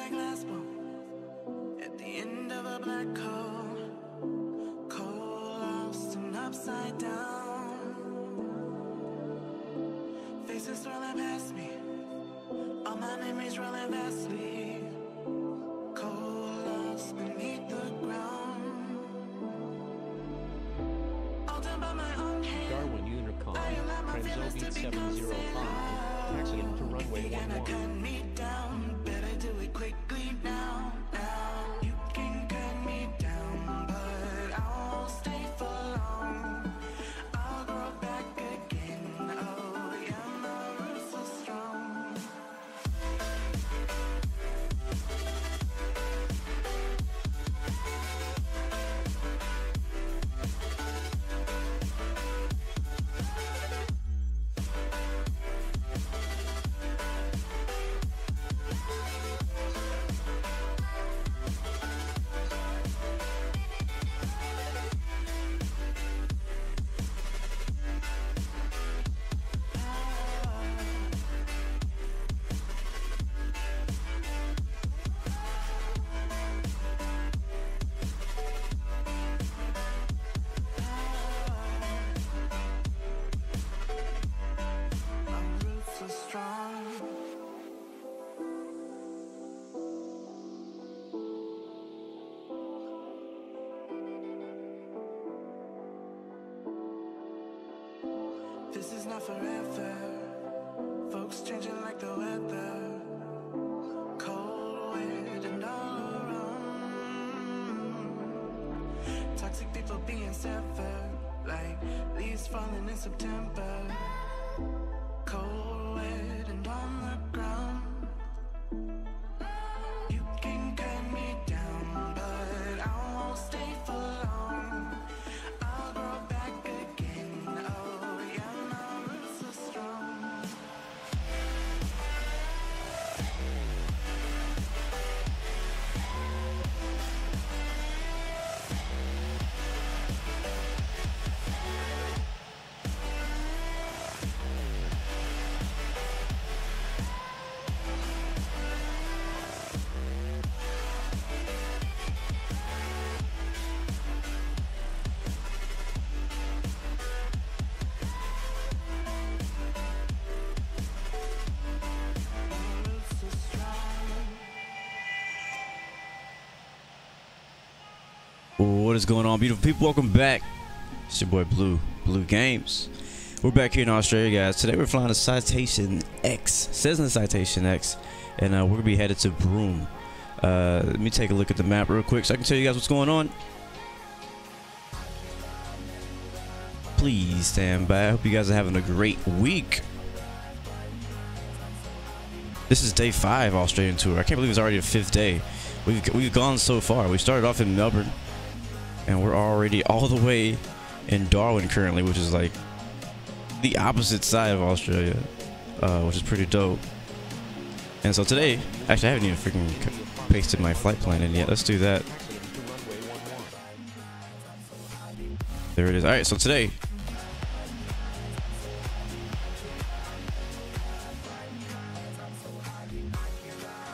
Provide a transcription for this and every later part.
like glass bowl at the end of a black hole, cold, lost and upside down. Faces swirling past me, all my memories rolling vastly, cold, lost beneath the ground. All done by my own hand. Darwin Unicom, Transobeat 705, taxi into runway 11. Cut me down, better do it quickly now. You can cut me down, but I won't stay for long. I'll grow back again. Oh yeah, my roots are strong. This is not forever. Folks changing like the weather. Cold, wet, and all around. Toxic people being severed, like leaves falling in September. Cold, wet, and on the ground. You can cut me down, but I won't stay for long. I'll grow back again. Oh yeah, my roots are strong. What is going on, beautiful people? Welcome back. It's your boy Blue Games. We're back here in Australia, guys. Today we're flying a Citation X. It says in the Citation X, and we're gonna be headed to Broome. Let me take a look at the map real quick so I can tell you guys what's going on. Please stand by. I hope you guys are having a great week. This is day 5 Australian tour. I can't believe it's already the 5th day. We've gone so far. We started off in Melbourne, and we're already all the way in Darwin currently, which is like the opposite side of Australia, which is pretty dope. And so today, actually I haven't even freaking pasted my flight plan in yet. Let's do that. There it is. All right, so today,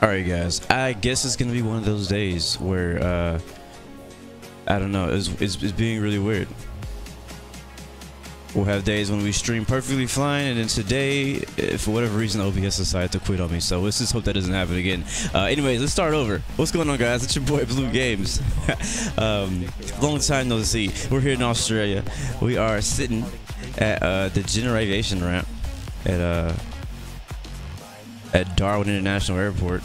alright guys, I guess it's gonna be one of those days where I don't know, it's being really weird. We'll have days when we stream perfectly fine, and then today, for whatever reason, OBS decided to quit on me, so let's just hope that doesn't happen again. Anyways, let's start over. What's going on, guys? It's your boy Blue Games. Long time no see. We're here in Australia. We are sitting at the generation ramp at Darwin International Airport,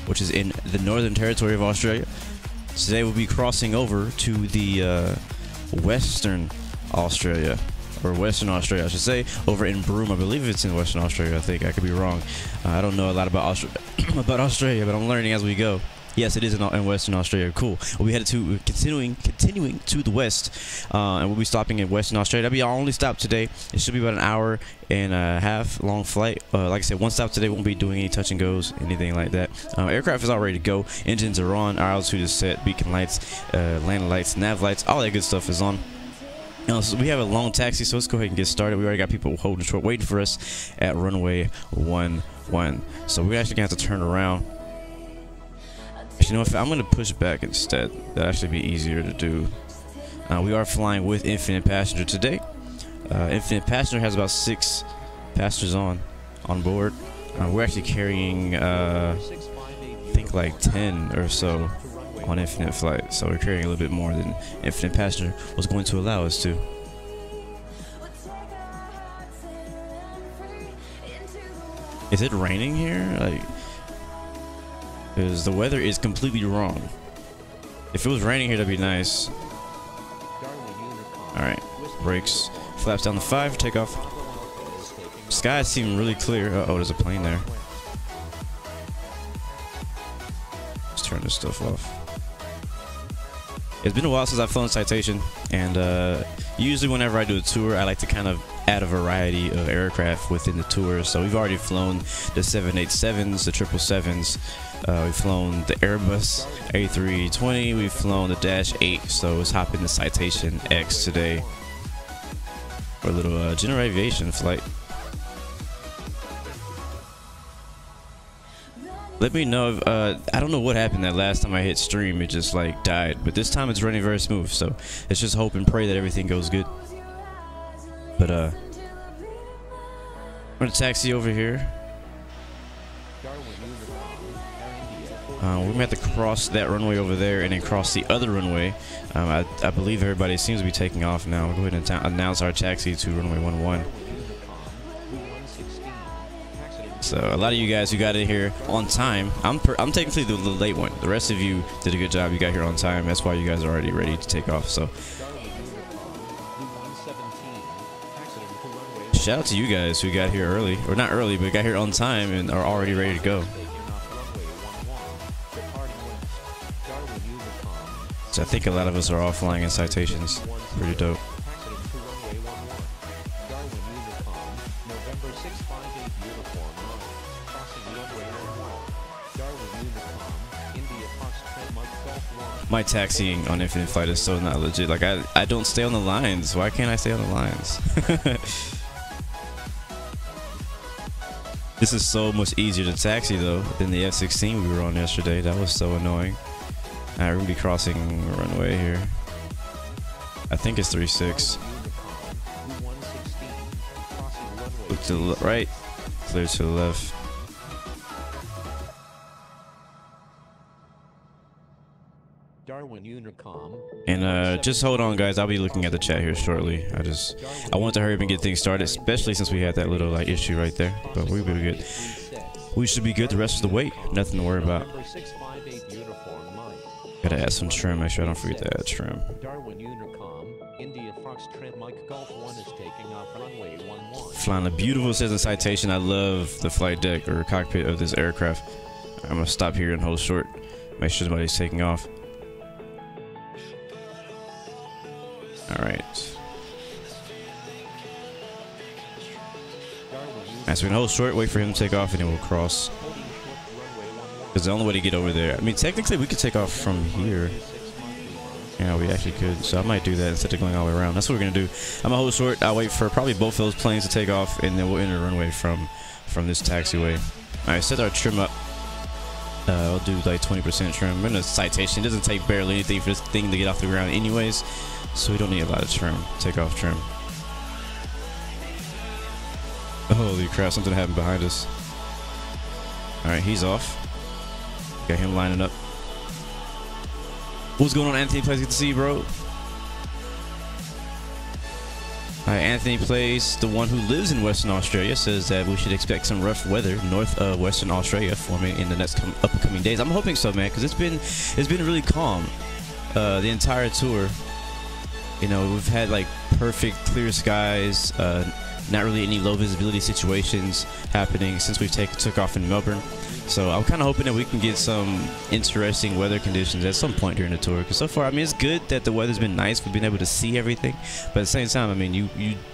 which is in the Northern Territory of Australia. Today we'll be crossing over to the Western Australia, or Western Australia I should say, over in Broome. I believe it's in Western Australia. I think I could be wrong. I don't know a lot about Australia, but I'm learning as we go. Yes, it is in Western Australia. Cool. We'll be headed to continuing to the west, and we'll be stopping in Western Australia. That'll be our only stop today. It should be about an hour and a half long flight. Like I said, one stop today. Won't be doing any touch and goes, anything like that. Aircraft is all ready to go. Engines are on. Our altitude is set. Beacon lights, landing lights, nav lights, all that good stuff is on. So we have a long taxi, so let's go ahead and get started. We already got people holding short, waiting for us at runway 11. So we're actually gonna have to turn around Actually, you know what? I'm going to push back instead. That'll actually be easier to do. We are flying with Infinite Passenger today. Infinite Passenger has about 6 passengers on board. We're actually carrying, I think like 10 or so on Infinite Flight. So we're carrying a little bit more than Infinite Passenger was going to allow us to. Is it raining here? Like, because the weather is completely wrong. If it was raining here, that'd be nice. Alright, brakes, flaps down to 5, takeoff. Skies seem really clear. Uh oh, there's a plane there. Let's turn this stuff off. It's been a while since I've flown Citation, and usually whenever I do a tour, I like to kind of add a variety of aircraft within the tour. So we've already flown the 787s, the 777s. We've flown the Airbus A320. We've flown the Dash 8. So let's hop in the Citation X today for a little general aviation flight. Let me know if, I don't know what happened that last time I hit stream. It just like died, but this time it's running very smooth. So let's just hope and pray that everything goes good. But I'm gonna taxi over here. We're gonna have to cross that runway over there and then cross the other runway. I believe everybody seems to be taking off now. We'll go ahead and announce our taxi to runway 11. So a lot of you guys who got in here on time, I'm technically the late one. The rest of you did a good job. You got here on time. That's why you guys are already ready to take off. So shout out to you guys who got here early, or not early, but got here on time and are already ready to go. So I think a lot of us are all flying in Citations. Pretty dope. My taxiing on Infinite Flight is so not legit. Like I don't stay on the lines. Why can't I stay on the lines? This is so much easier to taxi though than the F-16 we were on yesterday. That was so annoying. Alright, we're gonna be crossing runway here. I think it's 36. Look to the right, clear to the left. And just hold on guys, I'll be looking at the chat here shortly. I want to hurry up and get things started, especially since we had that little like issue right there. But we'll be good. We should be good the rest of the way. Nothing to worry about. Gotta add some trim, make sure I don't forget to add trim. Flying a beautiful Cessna Citation. I love the flight deck or cockpit of this aircraft. I'm gonna stop here and hold short. Make sure somebody's taking off. Alright. Alright, so we can hold short, wait for him to take off, and then we'll cross. Because the only way to get over there. I mean, technically, we could take off from here. Yeah, we actually could. So I might do that instead of going all the way around. That's what we're going to do. I'm going to hold short. I'll wait for probably both of those planes to take off, and then we'll enter the runway from this taxiway. Alright, set our trim up. I'll do like 20% trim. We're in a Citation. It doesn't take barely anything for this thing to get off the ground anyways. So we don't need a lot of trim. Takeoff trim. Holy crap, something happened behind us. Alright, he's off. Got him lining up. What's going on, Anthony Plays? Good to see you, bro. Alright, Anthony Plays, the one who lives in Western Australia, says that we should expect some rough weather north of Western Australia forming in the next upcoming days. I'm hoping so, man, because it's been really calm the entire tour. You know, we've had like perfect clear skies, not really any low visibility situations happening since we took off in Melbourne. So I'm kind of hoping that we can get some interesting weather conditions at some point during the tour. Because so far, I mean, it's good that the weather's been nice. We've been able to see everything. But at the same time, I mean, you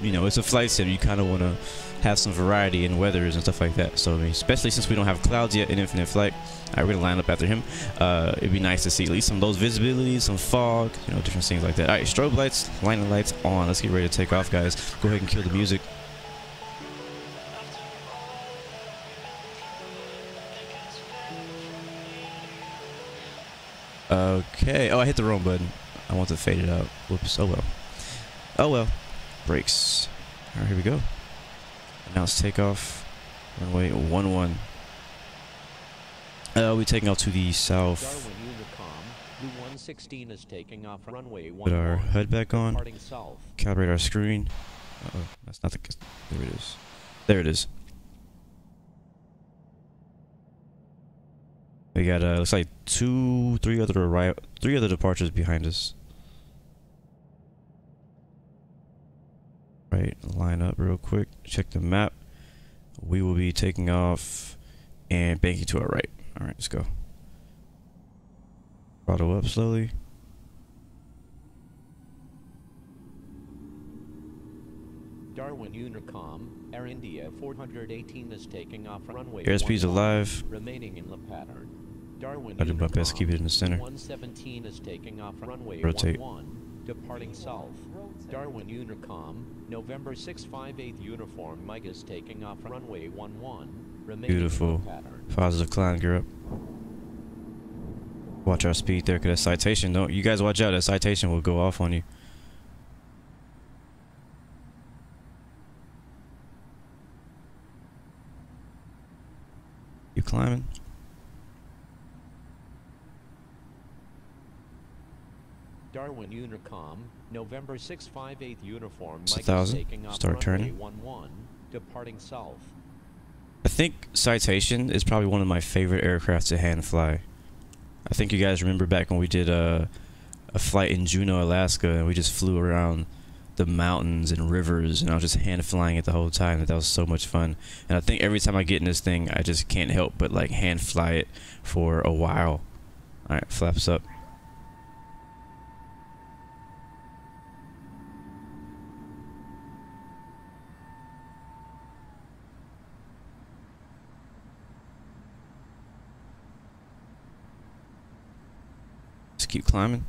know, it's a flight sim. You kind of want to have some variety in weathers and stuff like that. So I mean, especially since we don't have clouds yet in Infinite Flight. All right, we're gonna line up after him. It'd be nice to see at least some low visibility, some fog, you know, different things like that. All right, strobe lights, lining lights on. Let's get ready to take off, guys. Go ahead and kill the music. Okay. Oh, I hit the wrong button. I want to fade it out. Whoops. Oh well. Oh well. Brakes. All right, here we go. Announce takeoff. Runway 11. We're taking off to the south. Darwin Unicom, Blue 116 is taking off runway 11. Put our HUD back on. Departing south. Calibrate our screen. Uh-oh, that's not the... There it is. There it is. We got, looks like three other departures behind us. Right, line up real quick. Check the map. We will be taking off and banking to our right. All right, let's go. Throttle up slowly. Darwin Unicom, Air India 418 is taking off runway. Airspeed's alive. Remaining in the pattern. Darwin I did my best to keep it in the center. 117 is taking off runway Rotate. 11, departing south. Darwin Unicom, November 658 uniform, Mike is taking off runway 11. Remaining Beautiful. in the pattern. Positive climb, gear up. Watch our speed there, because that citation, don't you guys watch out, that citation will go off on you. You climbing? Darwin Unicom, November 658 uniform, It's Mike is 1,000. taking off Start runway turning. 11, departing south. I think Citation is probably one of my favorite aircraft to hand fly. I think you guys remember back when we did a flight in Juneau, Alaska, and we just flew around the mountains and rivers, and I was just hand flying it the whole time. That was so much fun. And I think every time I get in this thing, I just can't help but like hand fly it for a while. All right, flaps up. Just keep climbing.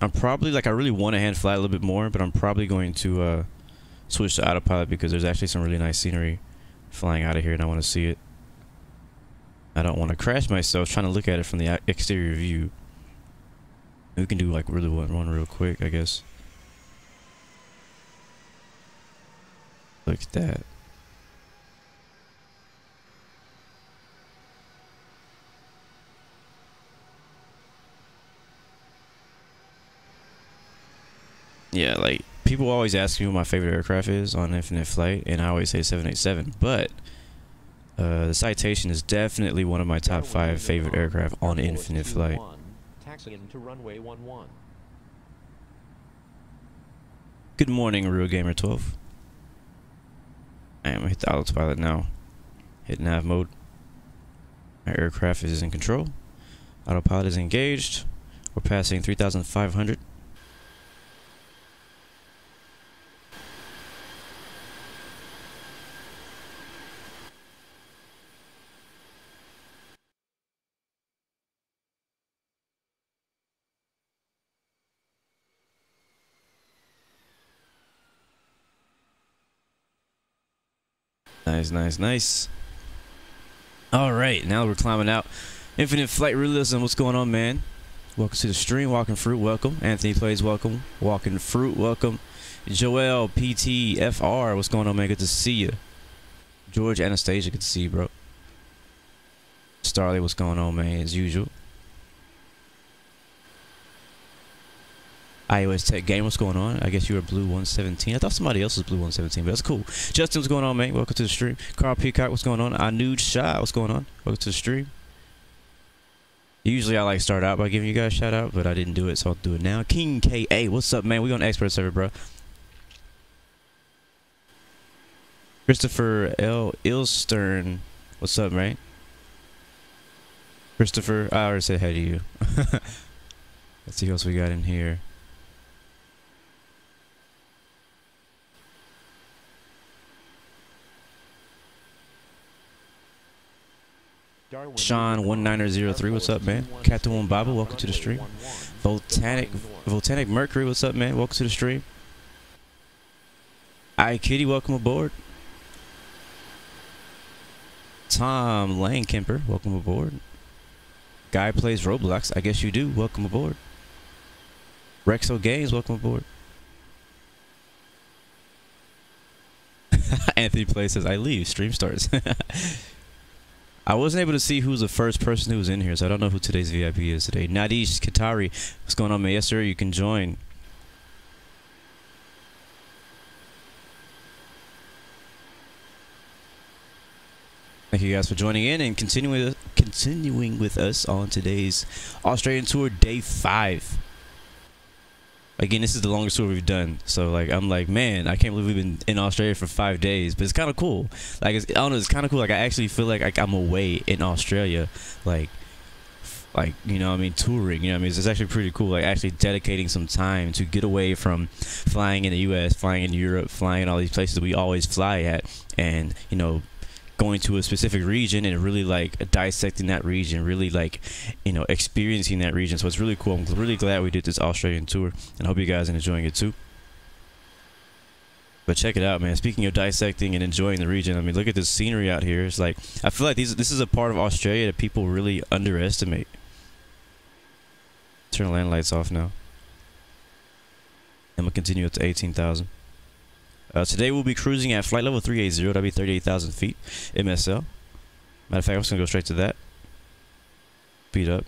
I'm probably, like, I really want to hand fly a little bit more, but I'm probably going to switch to autopilot because there's actually some really nice scenery flying out of here and I want to see it. I don't want to crash myself trying to look at it from the exterior view. We can do like really one real quick, I guess. Look at that. Yeah, like, people always ask me what my favorite aircraft is on Infinite Flight, and I always say 787, but the Citation is definitely one of my top 5 favorite aircraft on Infinite Flight. Taxi into runway 11. Good morning, Real Gamer 12. I'm gonna hit the autopilot now. Hit nav mode. Our aircraft is in control. Autopilot is engaged. We're passing 3,500. Nice, nice, nice. All right, now we're climbing out. Infinite Flight Realism, what's going on, man? Welcome to the stream. Walking Fruit, welcome. Anthony Plays, welcome. Walking Fruit, welcome. Joel PTFR, what's going on, man? Good to see you. George Anastasia, good to see you, bro. Starley, what's going on, man? As usual. iOS Tech Game, what's going on? I guess you were Blue 117. I thought somebody else was Blue 117, but that's cool. Justin, what's going on, man? Welcome to the stream. Carl Peacock, what's going on? Anud Shah, what's going on? Welcome to the stream. Usually I like start out by giving you guys a shout out, but I didn't do it, so I'll do it now. King KA, what's up, man? We on expert server, bro. Christopher L. Ilstern, what's up, man? Christopher, I already said hey to you. Let's see what else we got in here. Sean 1903, what's up, man? Captain One Baba, welcome to the stream. Volcanic Mercury, what's up, man? Welcome to the stream. Kitty, welcome aboard. Tom Langkemper, welcome aboard. Guy plays Roblox. I guess you do. Welcome aboard. Rexo Games, welcome aboard. Anthony Play says, I leave. Stream starts. I wasn't able to see who's the first person who was in here, so I don't know who today's VIP is today. Nadish Katari, what's going on, man? Yes, sir, you can join. Thank you guys for joining in and continuing with us on today's Australian tour, day 5. Again, this is the longest tour we've done, so like I'm like, man, I can't believe we've been in Australia for 5 days, but it's kind of cool. Like I don't know, it's kind of cool. Like I actually feel like I'm away in Australia, like you know what I mean, touring. You know what I mean, it's actually pretty cool. Like actually dedicating some time to get away from flying in the U.S., flying in Europe, flying in all these places that we always fly at, and you know, going to a specific region and really like dissecting that region, really like, you know, experiencing that region. So it's really cool. I'm really glad we did this Australian tour, and I hope you guys are enjoying it too. But check it out, man. Speaking of dissecting and enjoying the region, I mean, look at this scenery out here. It's like, I feel like this is a part of Australia that people really underestimate. Turn the land lights off now. I'm gonna continue up to 18,000. Today we'll be cruising at flight level 380, that'll be 38,000 feet, MSL. Matter of fact, I'm just gonna go straight to that. Speed up.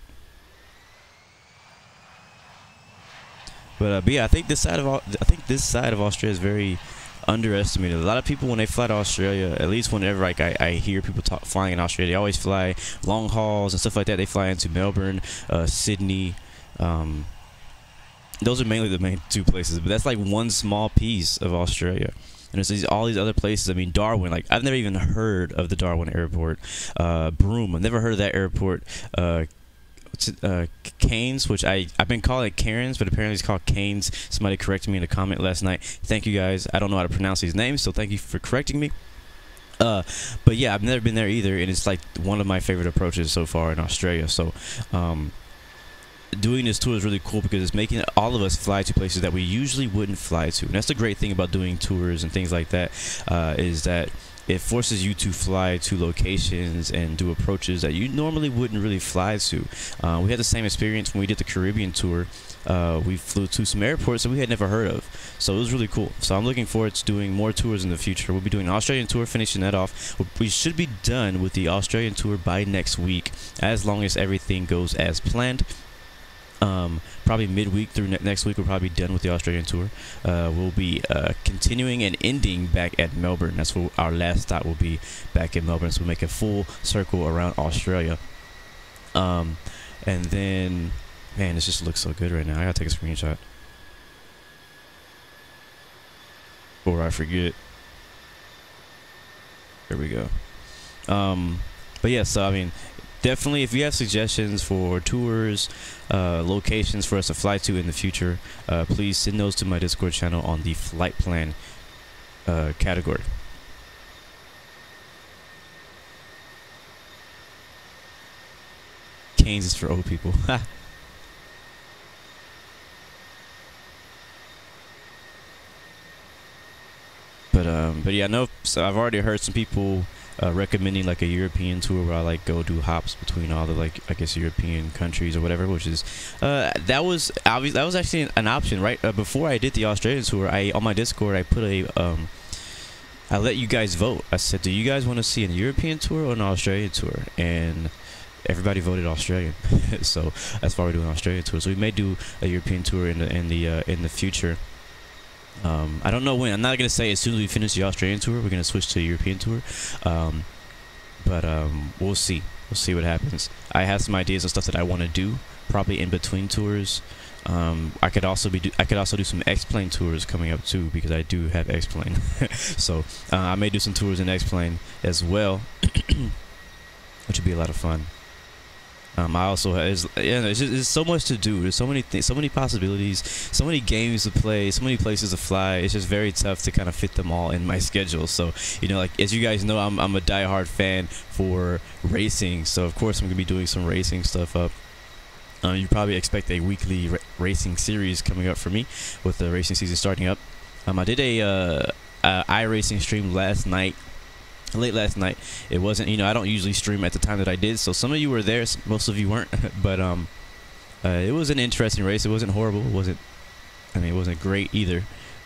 But yeah, I think this side of Australia is very underestimated. A lot of people, when they fly to Australia, at least whenever like I hear people flying in Australia, they always fly long hauls and stuff like that. They fly into Melbourne, Sydney. Those are mainly the main 2 places, but that's like one small piece of Australia. And there's all these other places. I mean, Darwin, like I've never even heard of the Darwin airport. Broome, I've never heard of that airport. Cairns, which I've been calling it Cairns, but apparently it's called Cairns. Somebody corrected me in a comment last night. Thank you guys. I don't know how to pronounce these names, so thank you for correcting me. But yeah, I've never been there either, and it's like one of my favorite approaches so far in Australia. So doing this tour is really cool because it's making all of us fly to places that we usually wouldn't fly to. And that's the great thing about doing tours and things like that, is that it forces you to fly to locations and do approaches that you normally wouldn't really fly to. We had the same experience when we did the Caribbean tour. We flew to some airports that we had never heard of, so it was really cool. So I'm looking forward to doing more tours in the future. We'll be doing an Australian tour, finishing that off. We should be done with the Australian tour by next week, as long as everything goes as planned. Probably midweek through next week we'll probably be done with the Australian tour. We'll be continuing and ending back at Melbourne. That's where our last stop will be, back in Melbourne. So we'll make a full circle around Australia. And then, man, this just looks so good right now. I gotta take a screenshot before I forget. There we go. But yeah, so I mean, definitely, if you have suggestions for tours, locations for us to fly to in the future, please send those to my Discord channel on the flight plan category. Canes is for old people. But yeah, no. So I've already heard some people recommending like a European tour where I like go do hops between all the, like, I guess European countries or whatever, which is that was actually an option, right? Before I did the Australian tour, on my Discord I put a I let you guys vote. I said, do you guys want to see a European tour or an Australian tour? And everybody voted Australian. So that's why we're doing an Australian tour. So we may do a European tour in the future. I don't know when. I'm not gonna say as soon as we finish the Australian tour we're gonna switch to a European tour, but we'll see. We'll see what happens. I have some ideas of stuff that I want to do, probably in between tours. I could also do some X-Plane tours coming up too, because I do have X-Plane. So I may do some tours in X-Plane as well, which would be a lot of fun. I also there's so much to do. There's so many things, so many possibilities, so many games to play, so many places to fly. It's just very tough to kind of fit them all in my schedule. So, you know, like, as you guys know, I'm a diehard fan for racing. So of course I'm gonna be doing some racing stuff up. You probably expect a weekly racing series coming up for me with the racing season starting up. I did a iRacing stream last night. late last night. It wasn't, you know, I don't usually stream at the time that I did, so some of you were there, most of you weren't. But it was an interesting race. It wasn't horrible. It wasn't, I mean, it wasn't great either.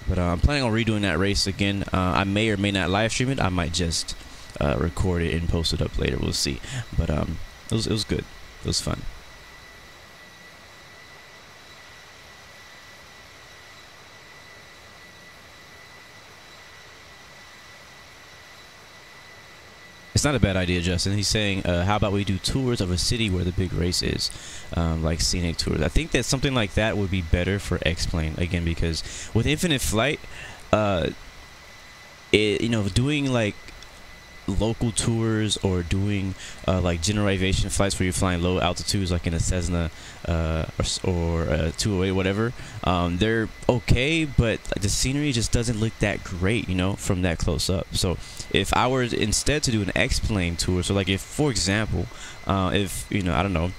But I'm planning on redoing that race again. I may or may not live stream it. I might just record it and post it up later. We'll see. But it was good. It was fun. It's not a bad idea, Justin. He's saying, how about we do tours of a city where the big race is, like scenic tours. I think that something like that would be better for X-Plane, again, because with infinite flight, you know, doing like local tours or doing like general aviation flights where you're flying low altitudes, like in a Cessna or a 208, whatever, they're okay, but the scenery just doesn't look that great, you know, from that close up. So if I were instead to do an X-Plane tour, so like if, for example, if, you know, I don't know,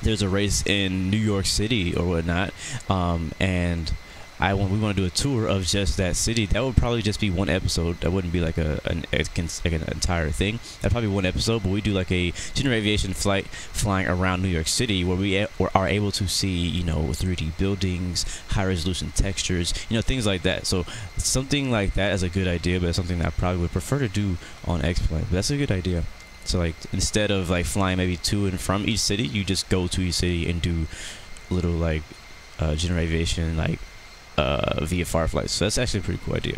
there's a race in New York City or whatnot, and we want to do a tour of just that city, that would probably just be one episode. That wouldn't be like an entire thing. That'd probably be one episode, but we do like a general aviation flight flying around New York City where we are able to see, you know, 3D buildings, high resolution textures, you know, things like that. So something like that is a good idea, but it's something that I probably would prefer to do on X-Plane. But that's a good idea. So like instead of like flying maybe to and from each city, you just go to each city and do little like general aviation like VFR flights. So that's actually a pretty cool idea.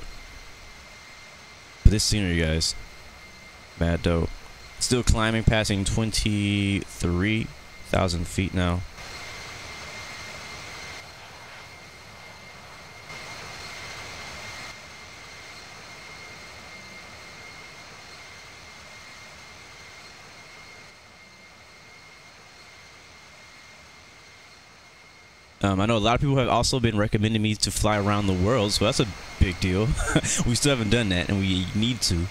But this scenery, guys, mad dope. Still climbing, passing 23,000 feet now. I know a lot of people have also been recommending me to fly around the world, so that's a big deal. We still haven't done that, and we need to.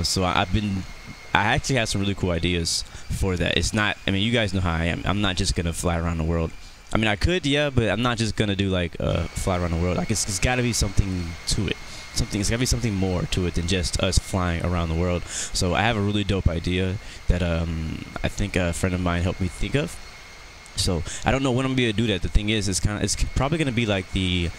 So I actually have some really cool ideas for that. It's not, I mean, you guys know how I am. I'm not just gonna fly around the world. I mean, I could, yeah, but I'm not just gonna do like fly around the world. Like it's got to be something to it. It's got to be something more to it than just us flying around the world. So I have a really dope idea that I think a friend of mine helped me think of. So I don't know when I'm gonna be able to do that. The thing is, it's probably gonna be like the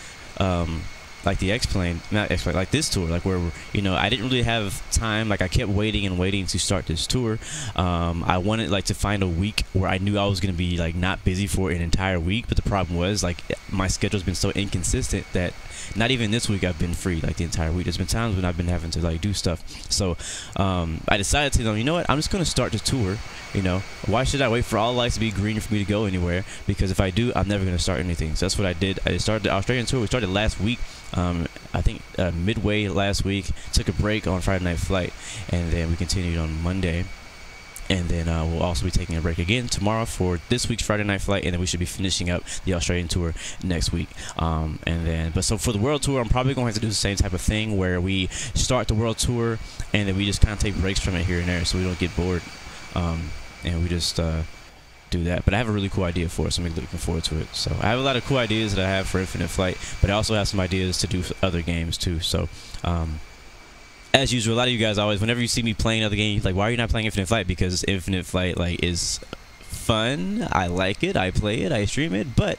X-Plane, not X-Plane, like this tour, like where, you know, I didn't really have time. Like I kept waiting and waiting to start this tour. I wanted like to find a week where I knew I was gonna be like not busy for an entire week. But the problem was like my schedule's been so inconsistent that not even this week I've been free like the entire week. There's been times when I've been having to like do stuff. So I decided to, you know what, I'm just gonna start the tour. You know, why should I wait for all lights to be green for me to go anywhere? Because if I do, I'm never gonna start anything. So that's what I did. I started the Australian tour. We started last week. I think midway last week. Took a break on Friday night flight, and then we continued on Monday. And then we'll also be taking a break again tomorrow for this week's Friday night flight, and then we should be finishing up the Australian tour next week. But so for the world tour, I'm probably going to have to do the same type of thing where we start the world tour, and then we just kind of take breaks from it here and there, so we don't get bored. And we just do that. But I have a really cool idea for it, so I'm looking forward to it. So I have a lot of cool ideas that I have for Infinite Flight, but I also have some ideas to do for other games too. So as usual, a lot of you guys always, whenever you see me playing other games, like, why are you not playing Infinite Flight? Because Infinite Flight like is fun. I like it. I play it. I stream it. But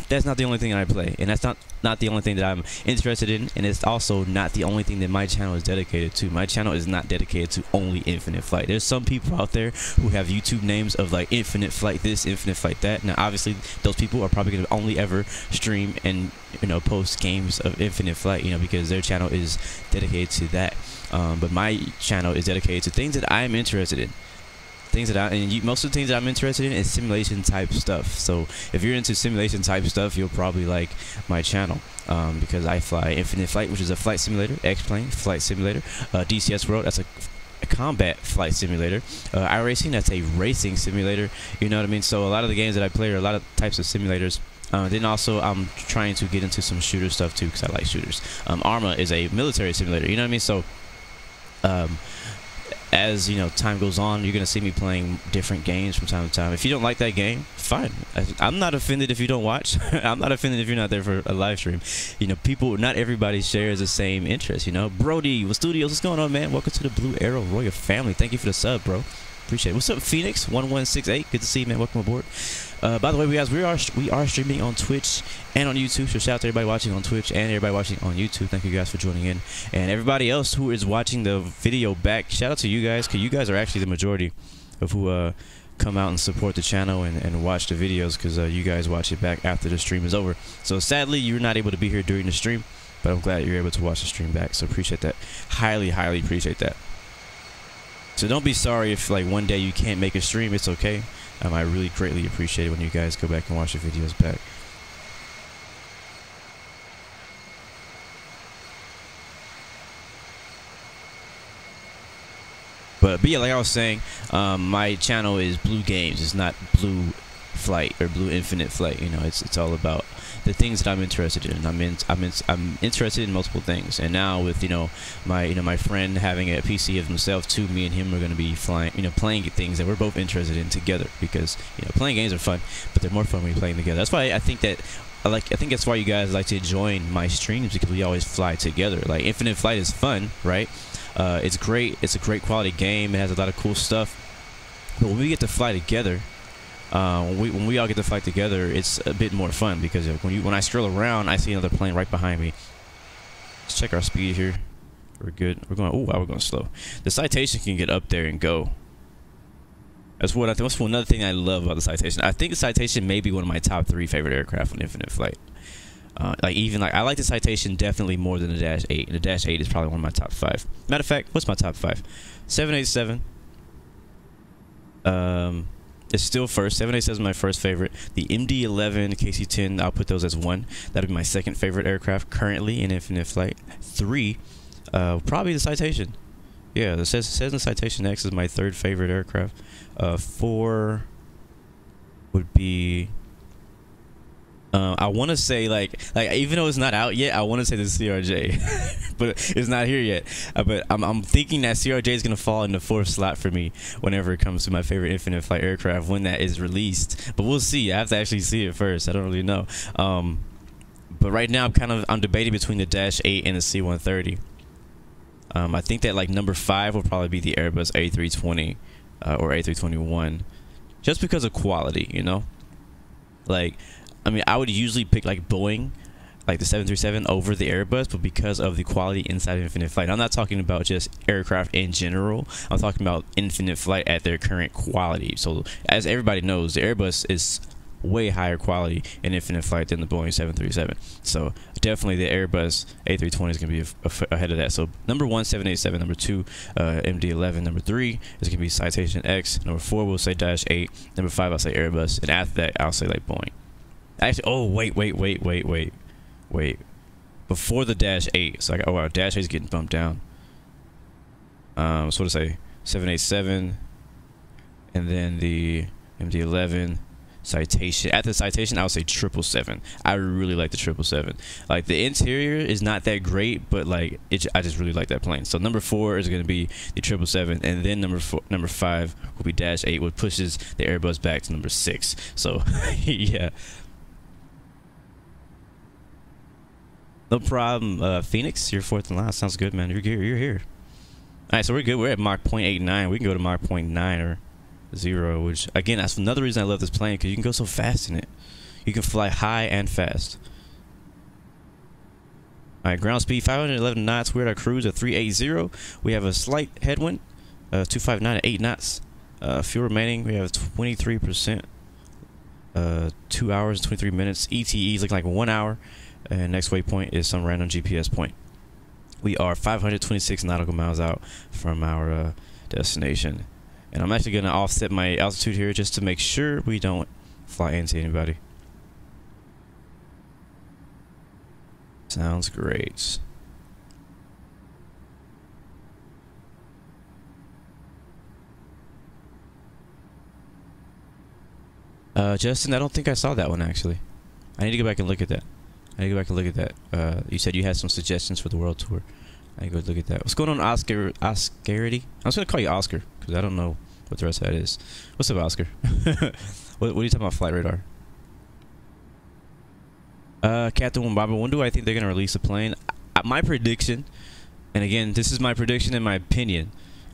that's not the only thing I play, and that's not the only thing that I'm interested in, and it's also not the only thing that my channel is dedicated to. My channel is not dedicated to only Infinite Flight. There's some people out there who have YouTube names of like Infinite Flight this, Infinite Flight that. Now obviously those people are probably going to only ever stream and, you know, post games of Infinite Flight, you know, because their channel is dedicated to that. But my channel is dedicated to things that I am interested in. Most of the things that I'm interested in is simulation type stuff. So if you're into simulation type stuff, you'll probably like my channel, because I fly Infinite Flight, which is a flight simulator, X-Plane flight simulator, DCS World, that's a combat flight simulator, iRacing, that's a racing simulator, you know what I mean? So a lot of the games that I play are a lot of types of simulators. Then also I'm trying to get into some shooter stuff too, because I like shooters. Arma is a military simulator, you know what I mean? So as you know, time goes on, you're gonna see me playing different games from time to time. If you don't like that game, fine. I'm not offended if you don't watch. I'm not offended if you're not there for a live stream. You know, people, not everybody shares the same interest. You know, Brody, with Studios, what's going on, man? Welcome to the Blue Arrow Royal family. Thank you for the sub, bro. Appreciate it. What's up, Phoenix 1168? Good to see you, man. Welcome aboard. By the way, guys, we are streaming on Twitch and on YouTube. So shout out to everybody watching on Twitch and everybody watching on YouTube. Thank you guys for joining in, and everybody else who is watching the video back. Shout out to you guys, because you guys are actually the majority of who come out and support the channel and watch the videos, because you guys watch it back after the stream is over. So sadly, you're not able to be here during the stream, but I'm glad you're able to watch the stream back. So appreciate that. Highly, highly appreciate that. So don't be sorry if like one day you can't make a stream. It's okay. I really greatly appreciate it when you guys go back and watch the videos back. But yeah, like I was saying, my channel is Blue Games. It's not Blue Flight or Blue Infinite Flight. You know, it's all about the things that I'm interested in. I'm interested in multiple things, and now with my friend having a PC of himself too, me and him are going to be playing things that we're both interested in together, because playing games are fun, but they're more fun when you're playing together. That's why I think that's why you guys like to join my streams, because we always fly together. Like Infinite Flight is fun, right? It's great. It's a great quality game. It has a lot of cool stuff. But when we get to fly together, when we all get to fight together, it's a bit more fun, because when I scroll around, I see another plane right behind me. Let's check our speed here. We're good. We're going. Oh, wow, we're going slow. The Citation can get up there and go. That's what I think. That's another thing I love about the Citation. I think the Citation may be one of my top 3 favorite aircraft on Infinite Flight. I like the Citation definitely more than the Dash 8. And the Dash 8 is probably one of my top 5. Matter of fact, what's my top 5? 787. It's still first. 787 is my first favorite. The MD-11, KC-10, I'll put those as 1. That'll be my second favorite aircraft currently in Infinite Flight. 3, probably the Citation. Yeah, the Cessna Citation X is my 3rd favorite aircraft. 4 would be... I want to say like even though it's not out yet, I want to say the CRJ, but it's not here yet. But I'm thinking that CRJ is gonna fall in the 4th slot for me whenever it comes to my favorite Infinite Flight aircraft when that is released. But we'll see. I have to actually see it first. I don't really know. But right now I'm debating between the Dash 8 and the C-130. I think that like number 5 will probably be the Airbus A320 or A321, just because of quality. Like. I mean, I would usually pick like Boeing, like the 737, over the Airbus, but because of the quality inside of Infinite Flight. I'm not talking about just aircraft in general. I'm talking about Infinite Flight at their current quality. So, as everybody knows, the Airbus is way higher quality in Infinite Flight than the Boeing 737. So, definitely the Airbus A320 is going to be ahead of that. So, number 1, 787. Number 2, MD-11. Number 3 is going to be Citation X. Number 4, we'll say Dash 8. Number 5, I'll say Airbus. And after that, I'll say like Boeing. Actually, oh wait. Before the Dash 8, so wow, Dash 8 is getting bumped down. So what to say, 787, and then the MD-11, Citation. At the Citation, I would say 777. I really like the 777. Like the interior is not that great, but like I just really like that plane. So number 4 is going to be the 777, and then number 5 will be Dash 8, which pushes the Airbus back to number 6. So yeah. No problem, Phoenix. You're 4th in line. Sounds good, man. You're here. All right, so we're good. We're at Mach 0.89. We can go to Mach 0.9 or 0, which again, that's another reason I love this plane, because you can go so fast in it. You can fly high and fast. All right, ground speed 511 knots. We're at our cruise at 380. We have a slight headwind, 259 at 8 knots. Fuel remaining. We have 23%. 2 hours and 23 minutes. ETE is looking like 1 hour. And next waypoint is some random GPS point. We are 526 nautical miles out from our destination. And I'm actually going to offset my altitude here just to make sure we don't fly into anybody. Sounds great. Justin, I don't think I saw that one actually. I need to go back and look at that. You said you had some suggestions for the world tour. I go look at that. What's going on, Oscar? Oscarity? I was gonna call you Oscar because I don't know what the rest of that is. What's up, Oscar? what are you talking about, flight radar? Captain Wambaba, when do I think they're gonna release a plane? My prediction, and again, this is my prediction and my opinion.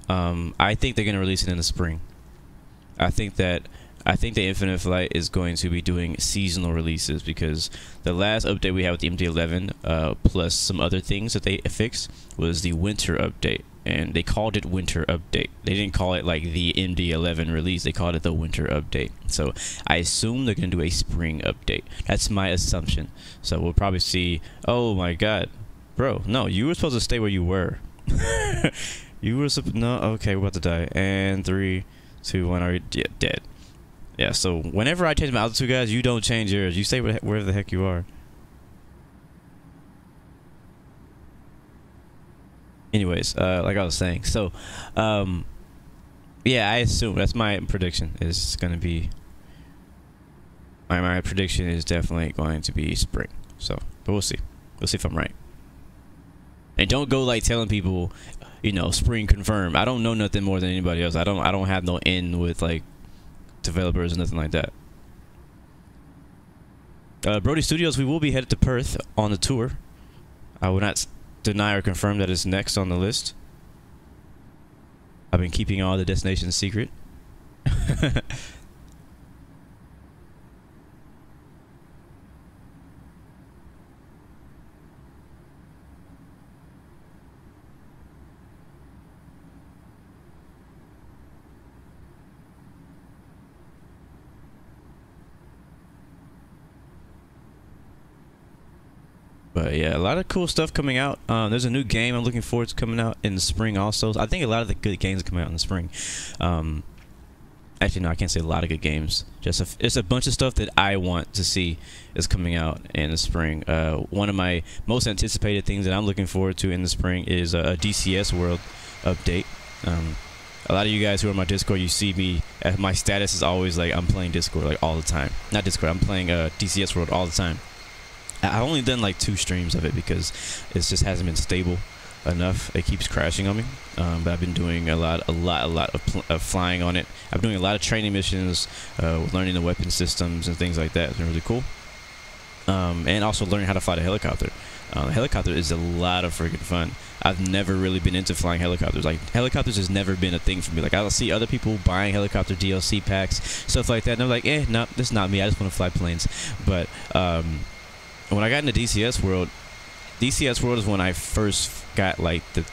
I think they're gonna release it in the spring. I think the Infinite Flight is going to be doing seasonal releases because the last update we had with the MD-11 plus some other things that they fixed was the winter update, and they called it winter update. They didn't call it like the MD-11 release, they called it the winter update. So I assume they're going to do a spring update. That's my assumption. So we'll probably see, oh my god, bro, no, you were supposed to stay where you were. You were supposed, no, okay, we're about to die. And 3, 2, 1, are you dead? Yeah, so whenever I change my altitude, guys, you don't change yours. You stay wherever the heck you are. Anyways, like I was saying, so, yeah, I assume that's my prediction. Is going to be my prediction is definitely going to be spring. So, but we'll see. We'll see if I'm right. And don't go like telling people, you know, spring confirmed. I don't know nothing more than anybody else. I don't have no in with like developers or nothing like that. Brody Studios, we will be headed to Perth on the tour. I will not deny or confirm that it's next on the list. I've been keeping all the destinations secret. But yeah, a lot of cool stuff coming out. There's a new game I'm looking forward to coming out in the spring also. I think a lot of the good games are coming out in the spring. Actually, no, I can't say a lot of good games. It's a bunch of stuff that I want to see is coming out in the spring. One of my most anticipated things that I'm looking forward to in the spring is a DCS World update. A lot of you guys who are on my Discord, you see me, my status is always like I'm playing Discord like all the time. Not Discord, I'm playing DCS World all the time. I've only done like 2 streams of it because it just hasn't been stable enough. It keeps crashing on me. But I've been doing a lot of flying on it. I'm doing a lot of training missions, learning the weapon systems and things like that. It's been really cool. And also learning how to fly the helicopter. The helicopter is a lot of freaking fun. I've never really been into flying helicopters. Like, helicopters has never been a thing for me. Like, I'll see other people buying helicopter DLC packs, stuff like that, and I'm like, no, this is not me. I just want to fly planes. But when I got into DCS World is when I first got like the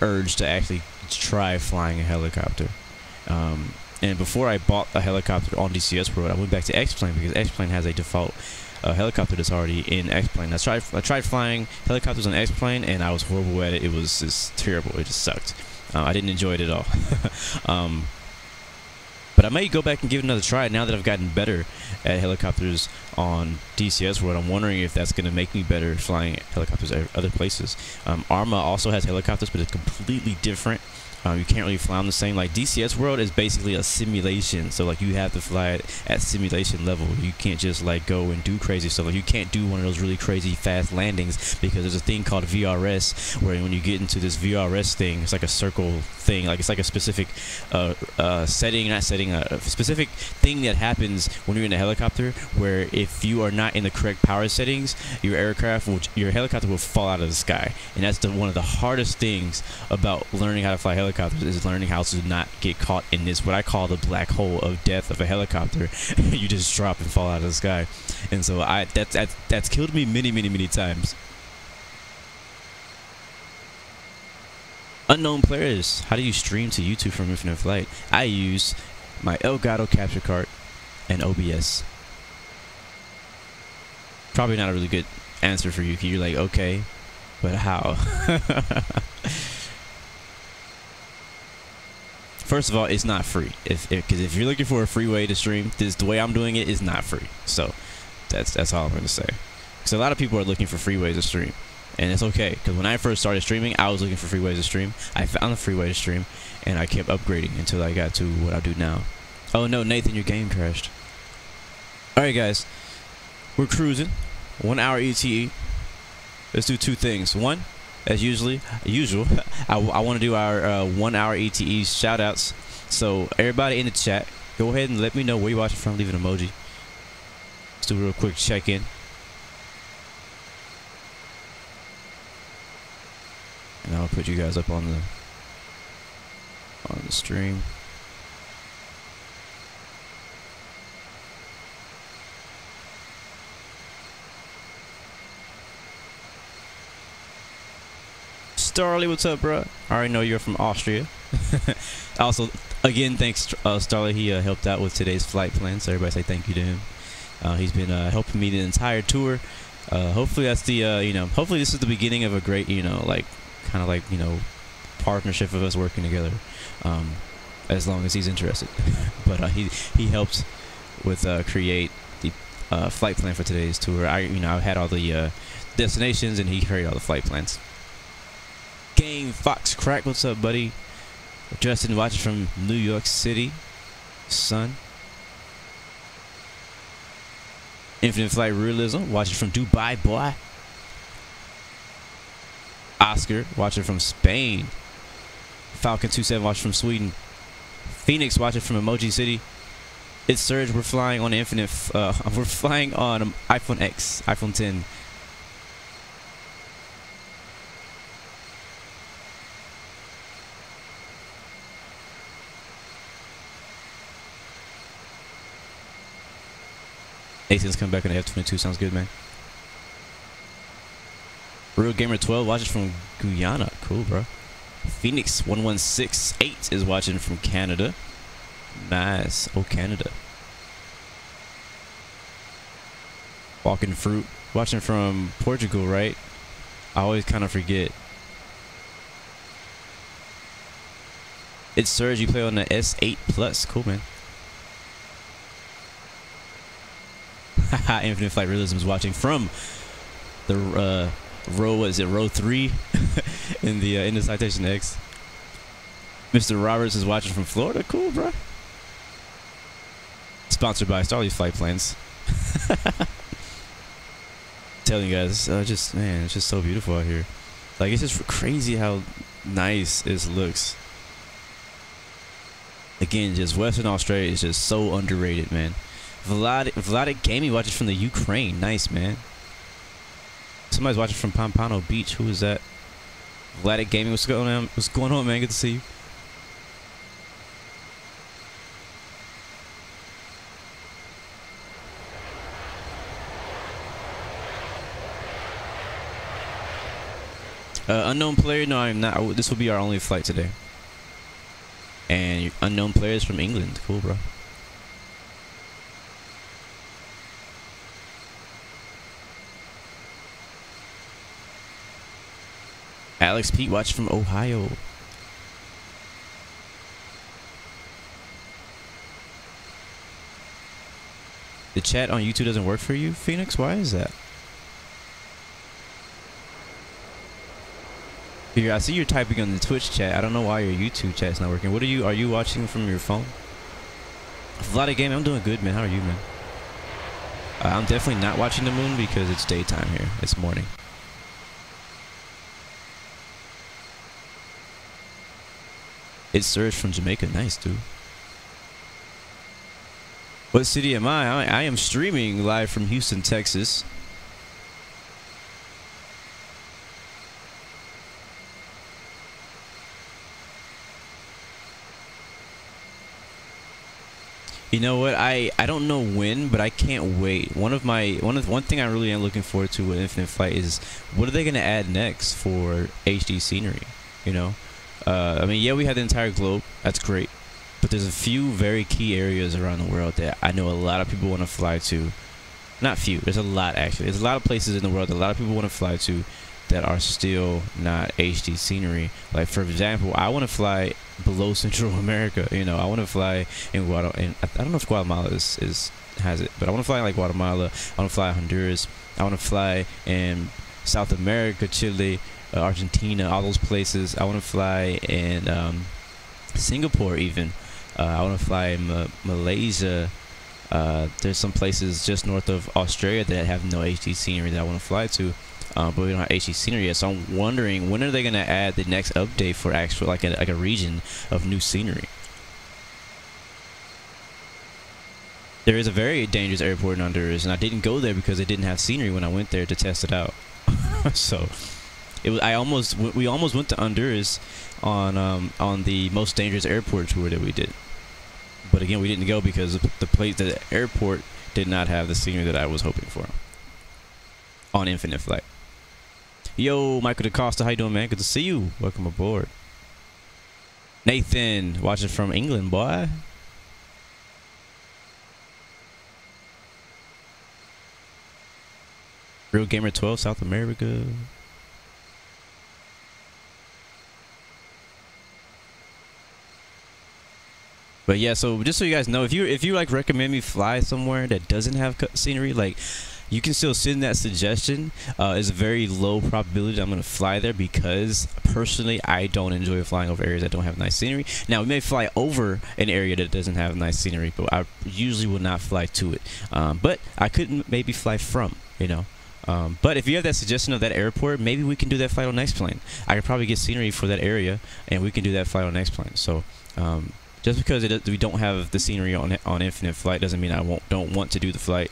urge to actually try flying a helicopter. And before I bought a helicopter on DCS World, I went back to X-Plane because X-Plane has a default helicopter that's already in X-Plane. I tried flying helicopters on X-Plane and I was horrible at it. It was just terrible. It just sucked. I didn't enjoy it at all. But I may go back and give it another try now that I've gotten better at helicopters on DCS World. I'm wondering if that's going to make me better flying helicopters at other places. Arma also has helicopters, but it's completely different. You can't really fly on the same. Like, DCS World is basically a simulation, so like you have to fly it at simulation level. You can't just like go and do crazy stuff. Like, you can't do one of those really crazy fast landings because there's a thing called VRS where when you get into this VRS thing, it's like a circle thing. Like, it's like a specific a specific thing that happens when you're in a helicopter, where if you are not in the correct power settings, your helicopter will fall out of the sky. And that's one of the hardest things about learning how to fly helicopters, is learning how to not get caught in this, what I call the black hole of death of a helicopter. You just drop and fall out of the sky. And so that's killed me many times. Unknown players, how do you stream to YouTube from Infinite Flight? I use my Elgato capture card and OBS. Probably not a really good answer for you. You're like, okay, but how? First of all, it's not free. Because if you're looking for a free way to stream, the way I'm doing it is not free. So that's all I'm going to say. Because a lot of people are looking for free ways to stream. And it's okay, because when I first started streaming, I was looking for free ways to stream. I found a free way to stream, and I kept upgrading until I got to what I do now. Oh no, Nathan, your game crashed. Alright guys, we're cruising. 1 hour ETE. Let's do 2 things. 1, as usual, I want to do our 1 hour ETE shoutouts. So everybody in the chat, go ahead and let me know where you're watching from. Leave an emoji. Let's do a real quick check-in. And I'll put you guys up on the stream. Starly, what's up, bro? I already know you're from Austria. Also, again, thanks, Starly. He helped out with today's flight plan, so everybody say thank you to him. He's been helping me the entire tour. Hopefully, that's the hopefully this is the beginning of a great, kind of like partnership of us working together. As long as he's interested. But he helped with create the flight plan for today's tour. I had all the destinations, and he created all the flight plans. Game Fox Crack, what's up, buddy? Justin watching from New York City, son. Infinite Flight Realism watching from Dubai, boy. Oscar watching from Spain. Falcon 27 watching from Sweden. Phoenix watching from Emoji City. It's Surge. We're flying on Infinite. We're flying on iPhone X, iPhone 10. Nathan's coming back on the F-22. Sounds good, man. Real Gamer 12 watching from Guyana. Cool, bro. Phoenix 1168 is watching from Canada. Nice. Oh, Canada. Walking Fruit watching from Portugal, right? I always kind of forget. It's Surge. You play on the S8 Plus. Cool, man. Infinite Flight Realism is watching from the row 3 in the Citation X. Mr. Roberts is watching from Florida. Cool, bro. Sponsored by Starly Flight Plans. Telling you guys, man, it's just so beautiful out here. Like, it's just crazy how nice it looks. Again, just Western Australia is just so underrated, man. Vladic Gaming watching from the Ukraine. Nice, man. Somebody's watching from Pompano Beach. Who is that? Vladic Gaming. What's going on? What's going on, man? Good to see you. Unknown player. No, I'm not. This will be our only flight today. And unknown players from England. Cool, bro. Alex Pete watching from Ohio. The chat on YouTube doesn't work for you, Phoenix? Why is that? Here, I see you're typing on the Twitch chat. I don't know why your YouTube chat's not working. What are you watching from your phone? Vladic Game, I'm doing good, man. How are you, man? I'm definitely not watching the moon because it's daytime here. It's morning. It's Surge from Jamaica. Nice, dude. What city am I? I am streaming live from Houston, Texas. You know what? I don't know when, but I can't wait. One thing I really am looking forward to with Infinite Flight is what are they gonna add next for HD scenery? You know, I mean, yeah, we have the entire globe. That's great, but there's a few very key areas around the world that I know a lot of people want to fly to. Not few. There's a lot actually. There's a lot of places in the world that a lot of people want to fly to that are still not HD scenery. Like, for example, I want to fly below Central America. You know, I want to fly in Guatemala. I don't know if Guatemala has it, but I want to fly in like Guatemala. I want to fly in Honduras. I want to fly in South America, Chile, Argentina, all those places. I want to fly in Singapore even. I want to fly in Malaysia. There's some places just north of Australia that have no HD scenery that I want to fly to. but we don't have HD scenery yet. So I'm wondering, when are they gonna add the next update for actual like a region of new scenery? There is a very dangerous airport in Honduras, and I didn't go there because they didn't have scenery when I went there to test it out. So it was we almost went to Honduras on the most dangerous airport tour that we did, but again we didn't go because the airport did not have the scenery that I was hoping for on Infinite Flight. Yo, Michael DaCosta, how you doing, man? Good to see you. Welcome aboard. Nathan, watching from England, boy. Real Gamer 12, South America. But yeah, so just so you guys know, if you like recommend me fly somewhere that doesn't have scenery, like, you can still send that suggestion. It's a very low probability that I'm gonna fly there because personally I don't enjoy flying over areas that don't have nice scenery. Now we may fly over an area that doesn't have nice scenery, but I usually will not fly to it. But I couldn't maybe fly from, you know. But if you have that suggestion of that airport, maybe we can do that flight on Next Plane. I could probably get scenery for that area, and we can do that flight on Next Plane. So just because we don't have the scenery on Infinite Flight doesn't mean I don't want to do the flight.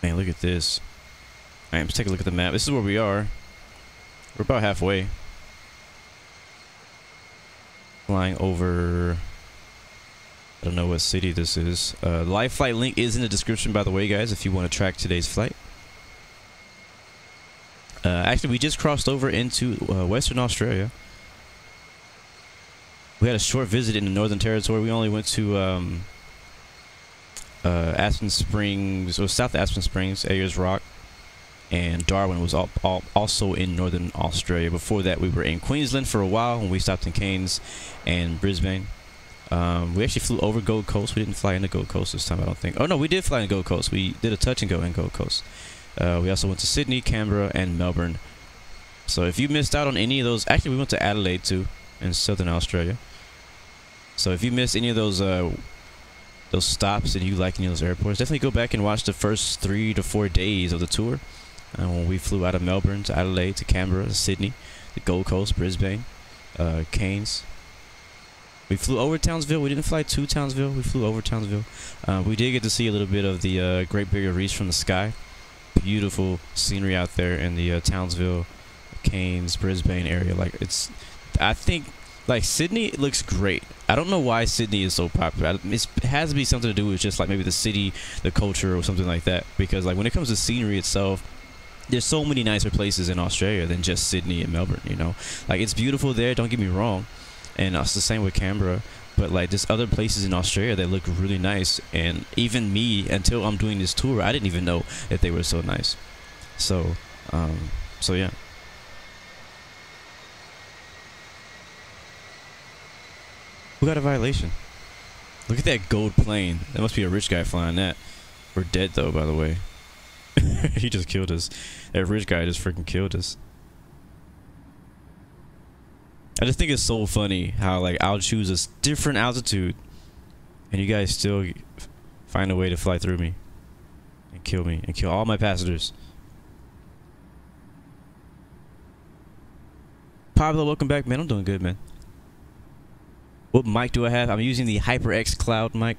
Man, look at this. All right, let's take a look at the map. This is where we are. We're about halfway. Flying over... I don't know what city this is. The live flight link is in the description, by the way, guys, if you want to track today's flight. Actually, we just crossed over into Western Australia. We had a short visit in the Northern Territory. We only went to Aspen Springs, or South Aspen Springs, Ayers Rock, and Darwin was also in Northern Australia. Before that, we were in Queensland for a while when we stopped in Cairns and Brisbane. We actually flew over Gold Coast. We didn't fly into Gold Coast this time, I don't think. Oh no, we did fly in Gold Coast. We did a touch and go in Gold Coast. We also went to Sydney, Canberra, and Melbourne. So if you missed out on any of those, actually we went to Adelaide too, in Southern Australia. So if you missed any of those stops and you like any of those airports, definitely go back and watch the first 3 to 4 days of the tour. When we flew out of Melbourne to Adelaide to Canberra to Sydney, the Gold Coast, Brisbane, Cairns. We flew over Townsville. We didn't fly to Townsville. We flew over Townsville. We did get to see a little bit of the Great Barrier Reef from the sky. Beautiful scenery out there in the Townsville, Cairns, Brisbane area. Like I think like Sydney looks great. I don't know why Sydney is so popular. It has to be something to do with just like maybe the city, the culture, or something like that. Because like when it comes to scenery itself, there's so many nicer places in Australia than just Sydney and Melbourne. You know, like it's beautiful there. Don't get me wrong. And it's the same with Canberra, but like there's other places in Australia that look really nice, and even me, until I'm doing this tour, I didn't even know that they were so nice. So yeah. Who got a violation? Look at that gold plane. That must be a rich guy flying that. We're dead though, by the way. He just killed us. That rich guy just freaking killed us. I just think it's so funny how like I'll choose a different altitude and you guys still find a way to fly through me and kill all my passengers. Pablo, welcome back, man. I'm doing good, man. What mic do I have? I'm using the HyperX Cloud mic.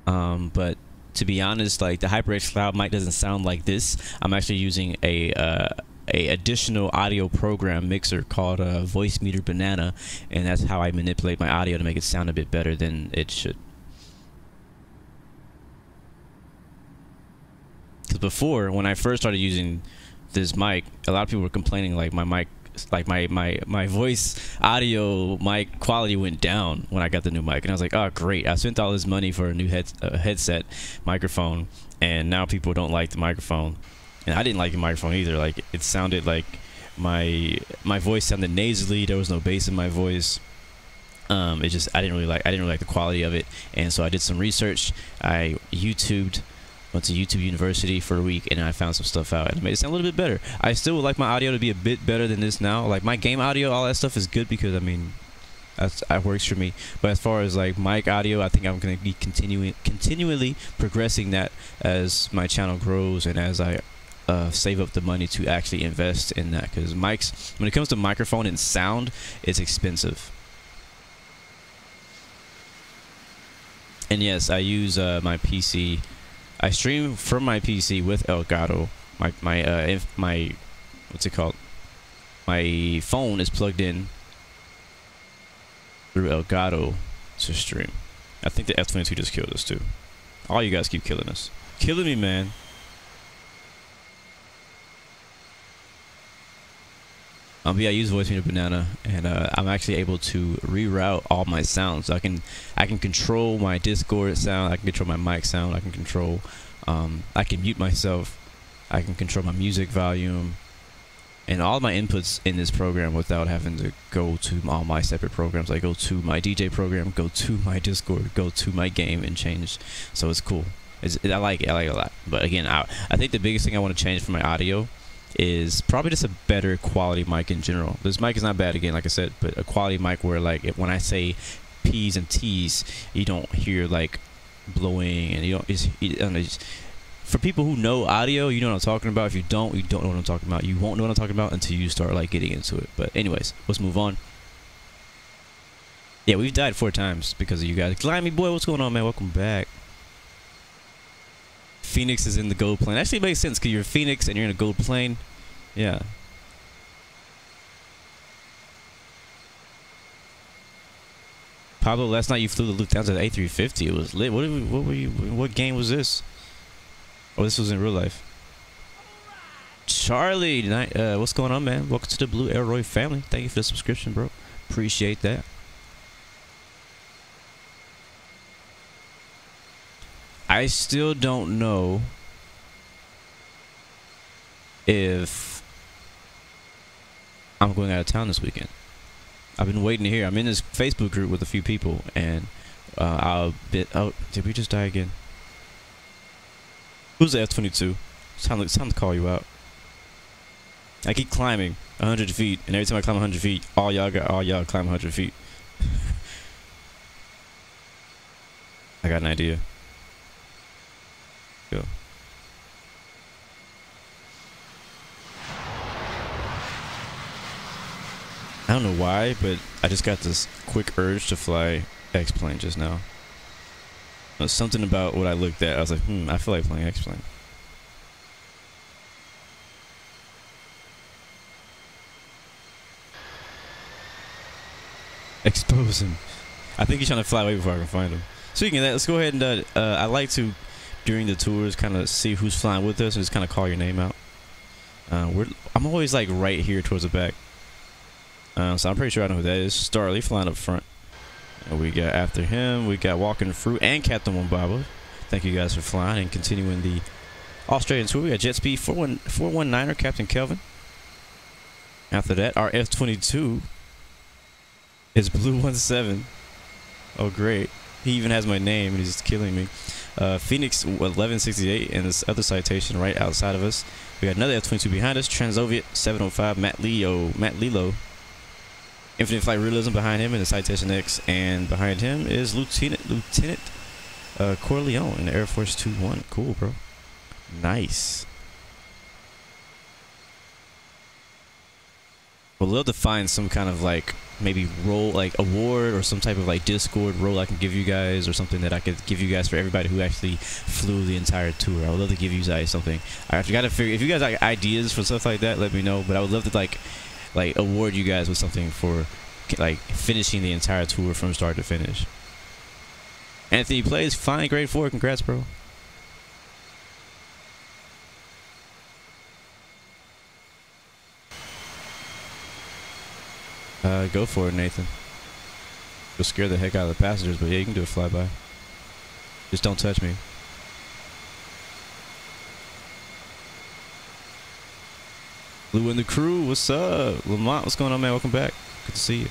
But to be honest, like the HyperX Cloud mic doesn't sound like this. I'm actually using a additional audio program mixer called Voice Meter Banana, and that's how I manipulate my audio to make it sound a bit better than it should. Because before, when I first started using this mic, a lot of people were complaining like my mic, like my voice audio mic quality went down when I got the new mic, and I was like, oh great, I spent all this money for a new headset microphone, and now people don't like the microphone. And I didn't like the microphone either. Like it sounded like my voice sounded nasally. There was no bass in my voice. It just I didn't really like the quality of it. And so I did some research. I went to YouTube University for a week, and I found some stuff out and it made it sound a little bit better. I still would like my audio to be a bit better than this now. Like my game audio, all that stuff is good because I mean, That works for me. But as far as like mic audio, I think I'm gonna be continually progressing that as my channel grows and as I save up the money to actually invest in that. Because mics, when it comes to microphone and sound, it's expensive. And yes, I use my PC. I stream from my PC with Elgato. My what's it called? My phone is plugged in through Elgato to stream. I think the F-22 just killed us too. All you guys keep killing us. Killing me, man. But yeah, I use Voice Meter Banana, and I'm actually able to reroute all my sounds. So I can control my Discord sound. I can control my mic sound. I can control. I can mute myself. I can control my music volume, and all my inputs in this program without having to go to all my separate programs. I go to my DJ program, go to my Discord, go to my game, and change. So it's cool. I like it. I like it a lot. But again, I think the biggest thing I want to change for my audio is probably just a better quality mic in general. This mic is not bad, again, like I said, but a quality mic where, like, when I say P's and T's, you don't hear like blowing, and you don't. For people who know audio, you know what I'm talking about. If you don't know what I'm talking about. You won't know what I'm talking about until you start like getting into it. But anyways, let's move on. Yeah, we've died 4 times because of you guys. Glimey boy, what's going on, man? Welcome back. Phoenix is in the gold plane. Actually, it makes sense because you're Phoenix and you're in a gold plane. Yeah. Pablo, last night you flew the Lufthansa A350. It was lit. What game was this? Oh, this was in real life. Charlie, what's going on, man? Welcome to the Blue Arroy family. Thank you for the subscription, bro. Appreciate that. I still don't know if I'm going out of town this weekend. I've been waiting to hear. I'm in this Facebook group with a few people, and oh, did we just die again? Who's the F-22? It's time to call you out. I keep climbing 100 feet, and every time I climb 100 feet, all y'all climb 100 feet. I got an idea. Go. I don't know why, but I just got this quick urge to fly X-Plane just now. Something about what I looked at, I was like, I feel like playing X-Plane. Expose him. I think he's trying to fly away before I can find him. Speaking of that, let's go ahead and I like to, during the tours, kind of see who's flying with us and just kind of call your name out. I'm always like right here towards the back. So I'm pretty sure I know who that is. Starly flying up front. And we got after him, we got Walking Fruit and Captain Wombaba. Thank you guys for flying and continuing the Australian tour. We got Jet Speed 419er, Captain Kelvin. After that, our F-22 is Blue 17. Oh, great. He even has my name, and he's killing me. Phoenix 1168 and this other citation right outside of us. We got another F-22 behind us. Transoviet 705, Matt Lilo. Infinite Flight Realism behind him in the Citation X, and behind him is Lieutenant Corleone in the Air Force 21. Cool, bro. Nice. Would love to find some kind of like maybe role, like award or some type of like Discord role I can give you guys, or something that I could give you guys for everybody who actually flew the entire tour. I would love to give you guys something. I got to figure, if you guys have ideas for stuff like that, let me know. But I would love to like award you guys with something for like finishing the entire tour from start to finish. Anthony plays fine, grade 4. Congrats, bro. Go for it, Nathan. You'll scare the heck out of the passengers, but yeah, you can do a flyby. Just don't touch me. Blue and the crew, what's up? Lamont, what's going on, man? Welcome back. Good to see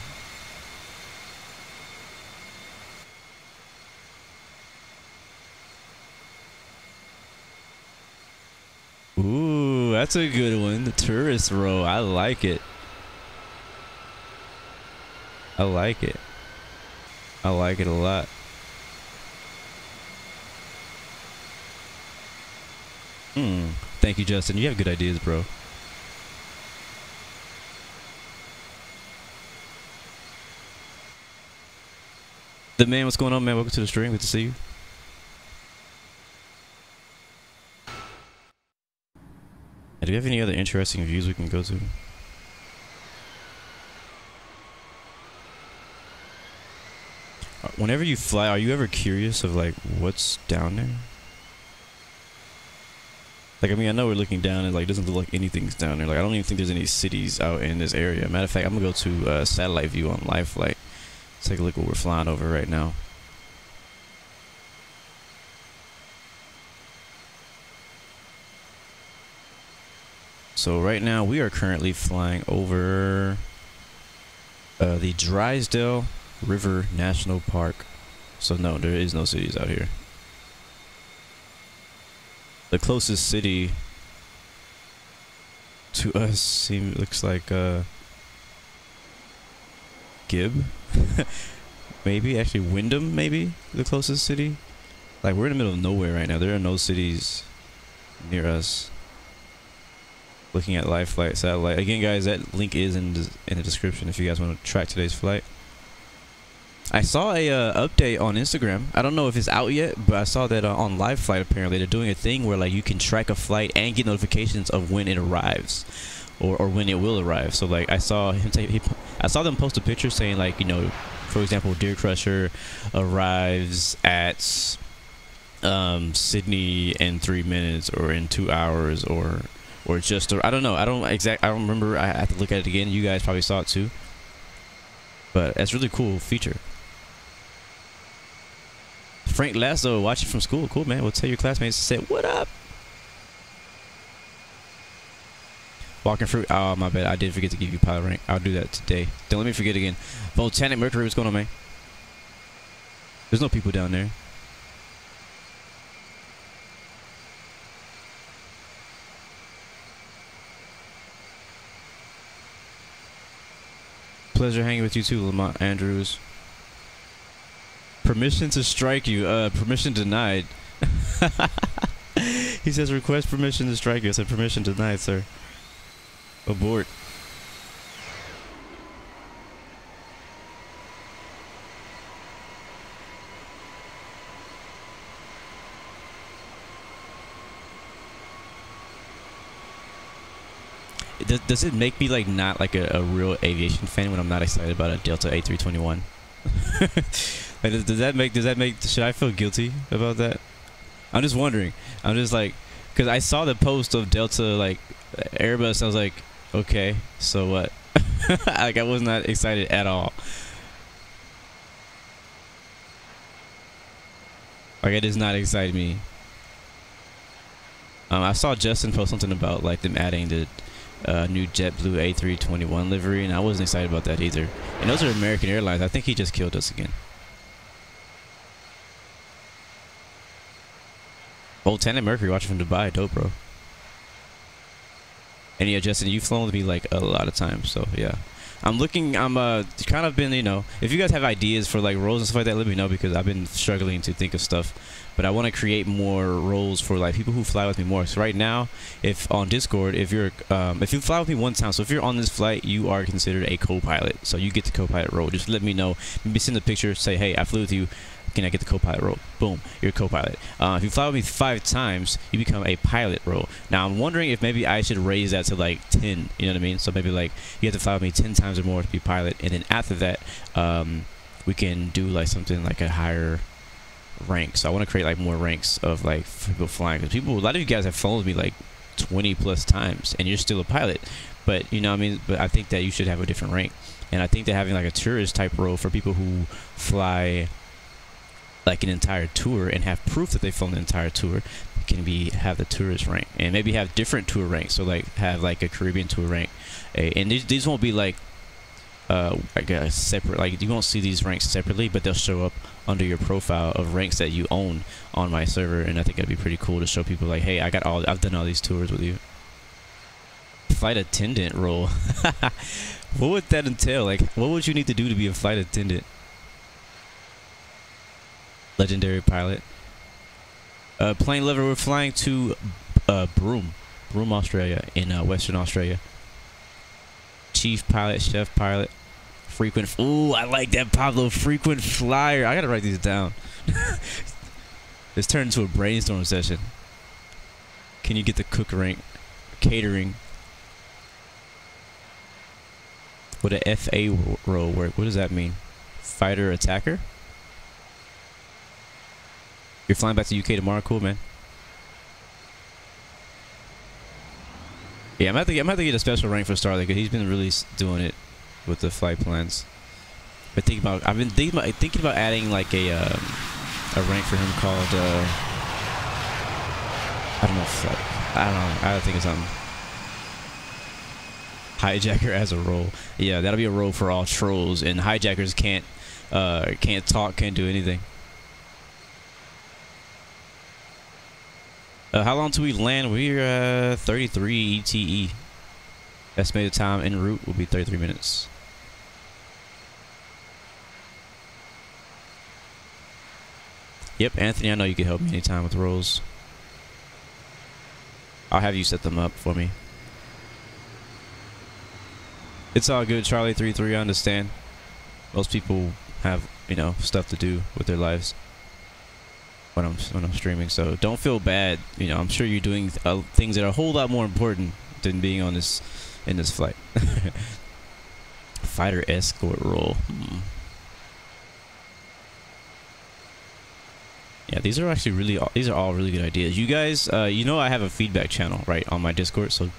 you. Ooh, that's a good one. The tourist row. I like it. I like it. I like it a lot. Thank you, Justin. You have good ideas, bro. The man, what's going on, man? Welcome to the stream. Good to see you. Do we have any other interesting views we can go to? Whenever you fly, are you ever curious of like what's down there? Like, I mean, I know we're looking down and like it doesn't look like anything's down there. Like, I don't even think there's any cities out in this area. Matter of fact, I'm gonna go to satellite view on live flight. Let's take a look at what we're flying over right now. So right now we are currently flying over the Drysdale River National Park. So no, there is no cities out here. The closest city to us looks like Gibb. Maybe, actually Wyndham, maybe the closest city. Like, we're in the middle of nowhere right now. There are no cities near us. Looking at live flight satellite again, guys. That link is in the description if you guys want to track today's flight. I saw a update on Instagram. I don't know if it's out yet, but I saw that on live flight apparently they're doing a thing where like you can track a flight and get notifications of when it arrives, or when it will arrive. So like I saw him I saw them post a picture saying like, you know, for example, Deer Crusher arrives at Sydney in 3 minutes or in 2 hours or just, or I don't know. I don't remember. I have to look at it again. You guys probably saw it too. But that's a really cool feature. Frank Lasso watching from school. Cool, man. We'll tell your classmates to say, what up? Walking fruit. Oh, my bad. I did forget to give you pilot rank. I'll do that today. Don't let me forget again. Volcanic Mercury, what's going on, man? There's no people down there. Pleasure hanging with you too, Lamont Andrews. Permission to strike you. Permission denied. He says request permission to strike you. I said permission denied, sir. Abort. Does it make me like not like a real aviation fan when I'm not excited about a Delta A321? Like, does that make should I feel guilty about that? I'm just wondering. I'm just like, because I saw the post of Delta like Airbus, I was like, okay, so what? Like, I was not excited at all. Like, it does not excite me. I saw Justin post something about like them adding the new JetBlue A321 livery, and I wasn't excited about that either. And those are American Airlines. I think he just killed us again. Volcanic Mercury watching from Dubai. Dope, bro. And yeah, Justin, you've flown with me like a lot of times, so yeah. I'm kind of been, you know, if you guys have ideas for like roles and stuff like that, let me know, because I've been struggling to think of stuff. But I want to create more roles for like people who fly with me more. So right now, if on Discord, if you fly with me one time, so if you're on this flight, you are considered a co-pilot. So you get the co-pilot role. Just let me know. Maybe send a picture, say, hey, I flew with you. Can I get the co-pilot role? Boom, you're a co-pilot. If you fly with me 5 times, you become a pilot role. Now I'm wondering if maybe I should raise that to like 10. You know what I mean? So maybe like you have to fly with me 10 times or more to be pilot, and then after that, we can do like something like a higher rank. So I want to create like more ranks of like people flying, because a lot of you guys have flown with me like 20 plus times, and you're still a pilot. But you know what I mean? But I think that you should have a different rank, and I think that having like a tourist type role for people who fly like an entire tour and have proof that they've flown the entire tour can have the tourist rank, and maybe have different tour ranks. So like have like a Caribbean tour rank, and these won't be like a separate, like you won't see these ranks separately, but they'll show up under your profile of ranks that you own on my server. And I think that'd be pretty cool to show people like, hey, I've done all these tours with you. Flight attendant role. What would that entail? Like, what would you need to do to be a flight attendant? legendary pilot. Plane lover, we're flying to Broome, Australia, in Western Australia. Chief pilot, chef pilot, frequent. Ooh, I like that, Pablo. Frequent flyer. I gotta write these down. This turned into a brainstorm session. Can you get the cook rank? Catering. Would a FA role work? What does that mean? Fighter attacker? You're flying back to UK tomorrow? Cool, man. Yeah, I'm gonna have to get a special rank for Starlight because he's been really doing it with the flight plans. But I've been thinking about adding like a rank for him called I don't know, I gotta think of something. Hijacker as a role. Yeah, that'll be a role for all trolls, and hijackers can't talk, can't do anything. How long till we land? We're 33 ETE. Estimated time en route will be 33 minutes. Yep, Anthony, I know you can help me anytime with roles. I'll have you set them up for me. It's all good, Charlie 33. I understand. Most people have, you know, stuff to do with their lives when I'm streaming, so don't feel bad. You know, I'm sure you're doing things that are a whole lot more important than being on this flight. Fighter escort role. Yeah, these are actually all really good ideas. You guys, you know, I have a feedback channel right on my Discord, so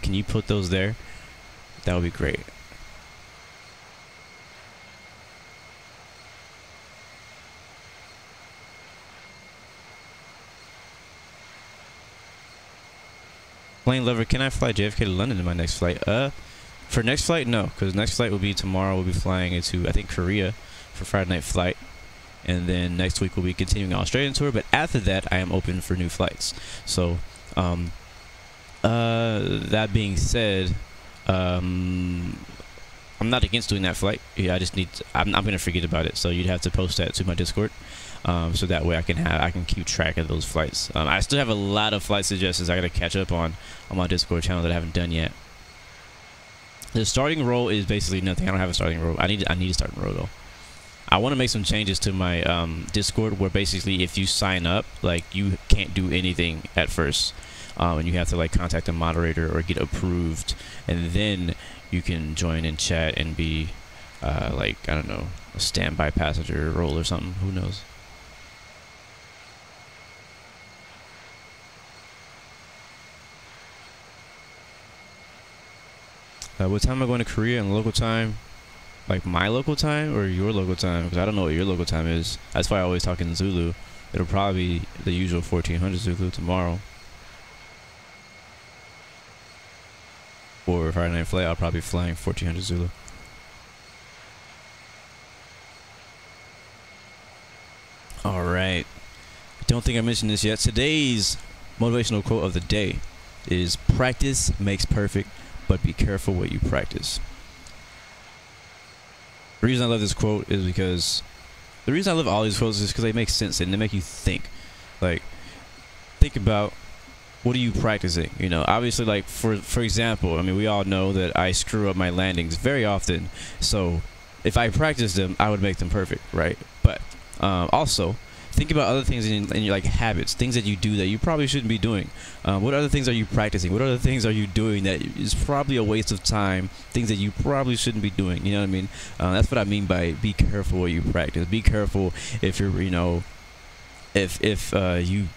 can you put those there? That would be great. Plane lover, can I fly JFK to London in my next flight? For next flight, no, because next flight will be tomorrow. We'll be flying into, I think, Korea for Friday night flight, and then next week we'll be continuing the Australian tour. But after that, I am open for new flights. So, that being said, I'm not against doing that flight. Yeah, I just need to, I'm gonna forget about it. So you'd have to post that to my Discord. So that way I can keep track of those flights. I still have a lot of flight suggestions I gotta catch up on my Discord channel that I haven't done yet. The starting role is basically nothing. I don't have a starting role. I need to start a role though. I want to make some changes to my Discord where basically if you sign up, like, you can't do anything at first, and you have to like contact a moderator or get approved, and then you can join and chat and be like, I don't know, a standby passenger role or something. Who knows? What time am I going to Korea in local time? Like my local time or your local time? Because I don't know what your local time is. That's why I always talk in Zulu. It'll probably be the usual 1400 Zulu tomorrow. For Friday night flight, I'll probably be flying 1400 Zulu. Alright. I don't think I mentioned this yet. Today's motivational quote of the day is, practice makes perfect, but be careful what you practice. The reason I love this quote is because the reason I love all these quotes is because they make sense and they make you think. Like, think about, what are you practicing? You know, obviously, like for example, I mean, we all know that I screw up my landings very often. So if I practice them, I would make them perfect, right? But also, think about other things in your like habits, things that you do that you probably shouldn't be doing. What other things are you practicing? What other things are you doing that is probably a waste of time? Things that you probably shouldn't be doing. You know what I mean? That's what I mean by be careful what you practice. Be careful if you're, you know, if you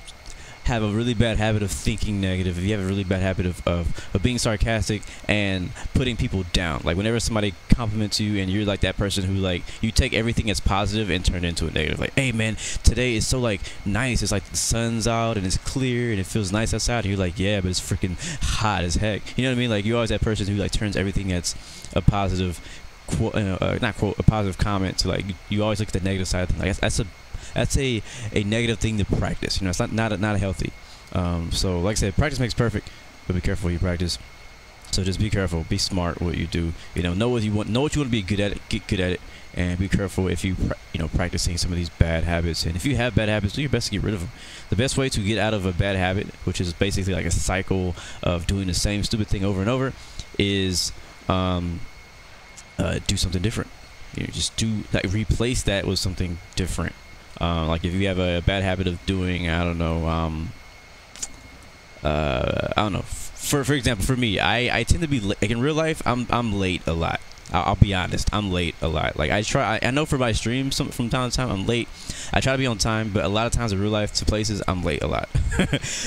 have a really bad habit of thinking negative, if you have a really bad habit of being sarcastic and putting people down. Like whenever somebody compliments you and you're like that person who like, you take everything as positive and turn it into a negative. Like, hey man, today is so like nice. It's like the sun's out and it's clear and it feels nice outside. And you're like, yeah, but it's freaking hot as heck. You know what I mean? Like you're always that person who like turns everything that's a positive quote, not quote, a positive comment to like, you always look at the negative side of things. Like that's a negative thing to practice. You know, it's not a healthy. So like I said, practice makes perfect, but be careful what you practice. So just be careful, be smart what you do. You know what you want to be good at it, get good at it, and be careful if you practicing some of these bad habits. And if you have bad habits, do your best to get rid of them. The best way to get out of a bad habit, which is basically like a cycle of doing the same stupid thing over and over, is do something different. Just replace that with something different. Like if you have a bad habit of doing, I don't know. For example, for me, I tend to be like in real life. I'm late a lot. I'll be honest. I'm late a lot. Like I know for my streams from time to time I'm late. I try to be on time, but a lot of times in real life to places I'm late a lot.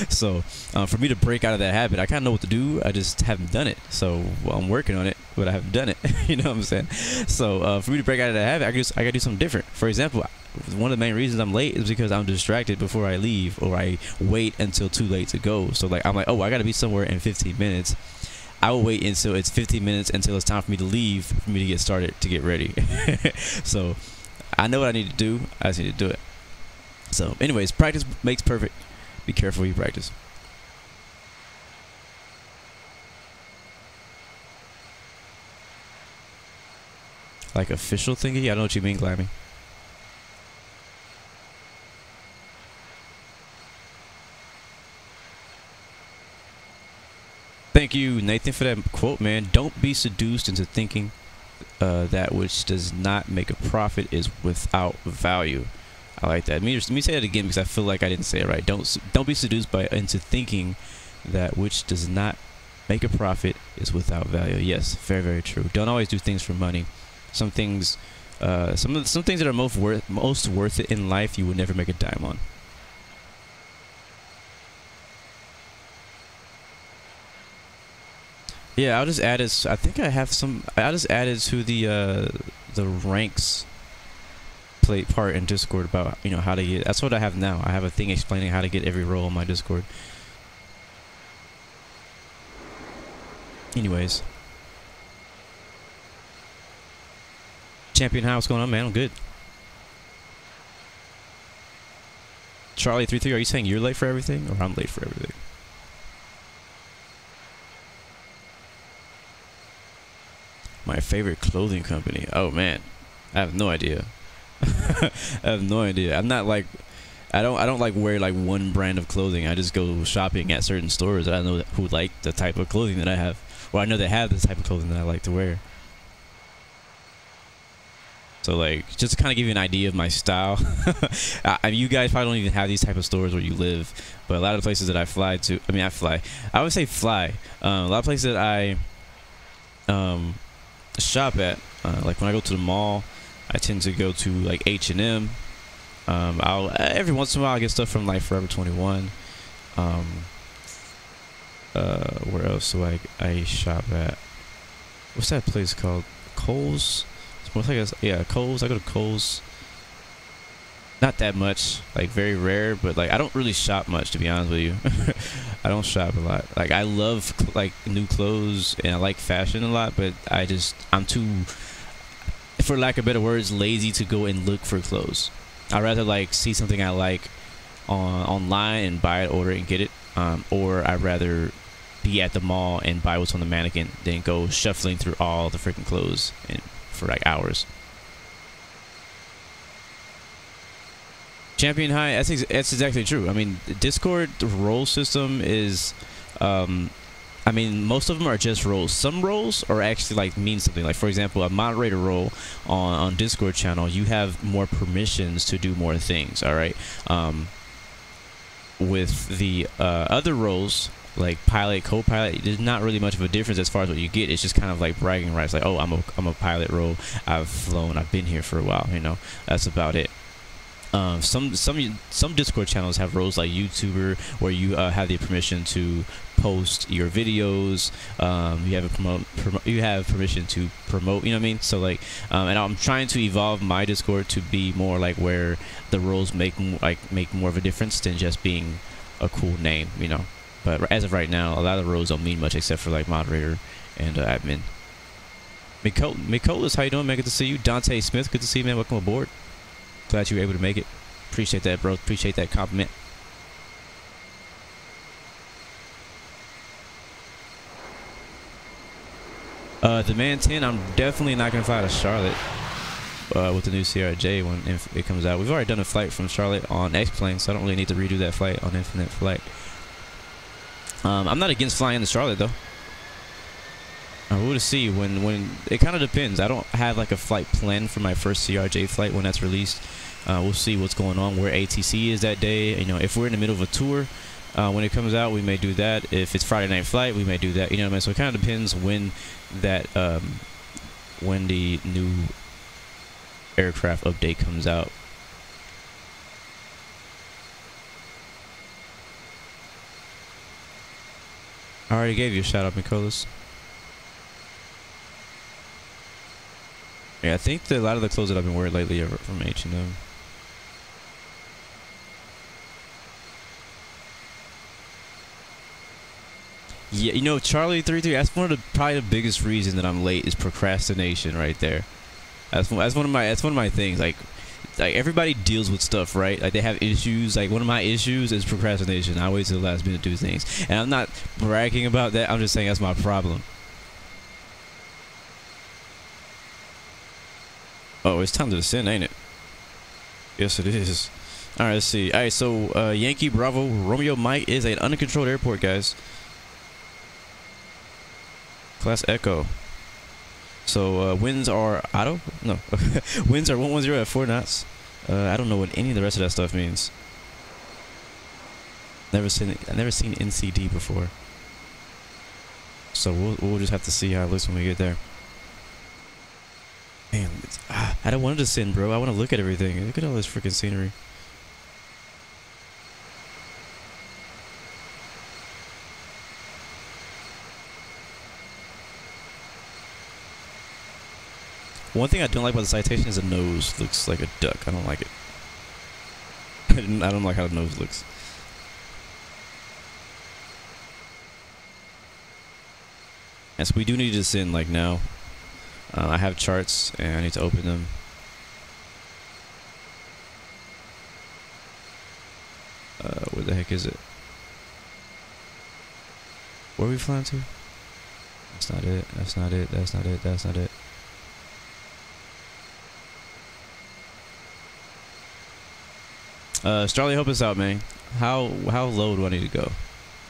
So for me to break out of that habit, I kind of know what to do. I just haven't done it. So I'm working on it, but I haven't done it. You know what I'm saying? So for me to break out of that habit, I gotta do something different. For example, one of the main reasons I'm late is because I'm distracted before I leave, or I wait until too late to go. So like I'm like, oh, I gotta be somewhere in 15 minutes. I will wait until it's 15 minutes until it's time for me to leave, for me to get started, to get ready. So I know what I need to do. I just need to do it. So anyways, practice makes perfect. Be careful you practice. Like official thingy? I know what you mean, Glammy. Thank you, Nathan, for that quote, man. Don't be seduced into thinking that which does not make a profit is without value. I like that. Let me say that again because I feel like I didn't say it right. Don't be seduced into thinking that which does not make a profit is without value. Yes, very, very true. Don't always do things for money. Some things, some things that are most worth it in life, you would never make a dime on. Yeah, I'll just add it. I think I have some. I'll just add it to the ranks plate part in Discord about how to get. That's what I have now. I have a thing explaining how to get every role in my Discord. Anyways, Champion, what's going on, man? I'm good. Charlie33, are you saying you're late for everything, or I'm late for everything? My favorite clothing company. Oh man, I have no idea. I have no idea. I'm not like, I don't like wear like one brand of clothing. I just go shopping at certain stores that I know who like the type of clothing that I have, or I know they have the type of clothing that I like to wear. So like, just to kind of give you an idea of my style. You guys probably don't even have these type of stores where you live, but a lot of the places that I fly to, I would say fly. A lot of places that I shop at, like when I go to the mall, I tend to go to like H&M. I'll every once in a while I get stuff from like Forever 21. Where else do I shop at? What's that place called? Kohl's. It's more like yeah, Kohl's. I go to Kohl's. Not that much, like very rare, but like I don't really shop much, to be honest with you. I don't shop a lot. Like I love like new clothes and I like fashion a lot, but I'm too, for lack of better words, lazy to go and look for clothes. I'd rather like see something I like online and buy it, order it, and get it, or I'd rather be at the mall and buy what's on the mannequin than go shuffling through all the freaking clothes for like hours. Champion High, that's exactly true. I mean, Discord role system is, most of them are just roles. Some roles are actually like mean something. Like for example, a moderator role on Discord channel, you have more permissions to do more things. All right. With the other roles like pilot, co-pilot, there's not really much of a difference as far as what you get. It's just kind of like bragging rights. Like, oh, I'm a pilot role. I've flown. I've been here for a while. That's about it. Some Discord channels have roles like YouTuber, where you have the permission to post your videos. You have permission to promote. You know what I mean? So like, and I'm trying to evolve my Discord to be more like where the roles make more of a difference than just being a cool name. But as of right now, a lot of the roles don't mean much except for like moderator and admin. Mikolas, how you doing, man? Good to see you. Dante Smith, good to see you, man. Welcome aboard. Glad you were able to make it. Appreciate that, bro. Appreciate that compliment. The Man 10, I'm definitely not gonna fly to Charlotte with the new CRJ when it comes out. We've already done a flight from Charlotte on X-Plane, so I don't really need to redo that flight on Infinite Flight. I'm not against flying to Charlotte though. We'll see when it kind of depends. I don't have like a flight planned for my first CRJ flight when that's released. We'll see what's going on, where ATC is that day. You know, if we're in the middle of a tour when it comes out, we may do that. If it's Friday night flight, we may do that. You know what I mean? So it kind of depends when that when the new aircraft update comes out. I already gave you a shout out, Nicholas. Yeah, I think a lot of the clothes that I've been wearing lately are from H&M. Yeah, you know, Charlie 33. That's probably the biggest reason that I'm late is procrastination right there. That's one of my things. Like everybody deals with stuff, right? Like they have issues. Like one of my issues is procrastination. I wait till the last minute to do things, and I'm not bragging about that. I'm just saying that's my problem. Oh, it's time to descend, ain't it? Yes, it is. All right, let's see. All right, so Yankee Bravo Romeo Mike is an uncontrolled airport, guys. Class Echo. So winds are auto? No. Winds are 110 at 4 knots. I don't know what any of the rest of that stuff means. I've never seen NCD before. So we'll just have to see how it looks when we get there. Man, I don't want to descend, bro. I want to look at everything. Look at all this freaking scenery. One thing I don't like about the Citation is the nose looks like a duck. I don't like it. I don't like how the nose looks. And so we do need to descend like now. I have charts and I need to open them. Where the heck is it? Where are we flying to? That's not it. That's not it. That's not it. That's not it. Starly, help us out, man. How low do I need to go?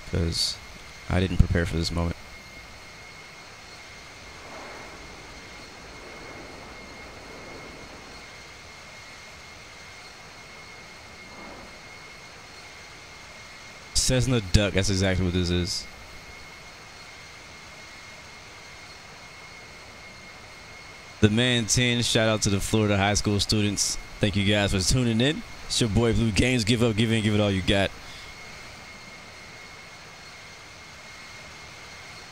Because I didn't prepare for this moment. Cessna Duck, that's exactly what this is. The Man 10, shout out to the Florida high school students. Thank you guys for tuning in. It's your boy Blue Games. Give up, give in, give it all you got.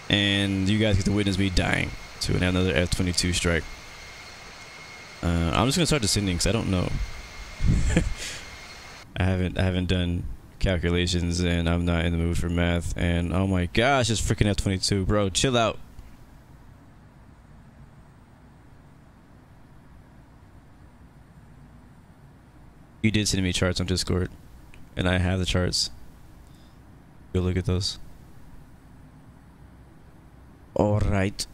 And you guys get to witness me dying to another F-22 strike. I'm just gonna start descending because I don't know. I haven't done calculations and I'm not in the mood for math. And oh my gosh, it's freaking F-22, bro. Chill out. You did send me charts on Discord, and I have the charts. Go look at those. All right,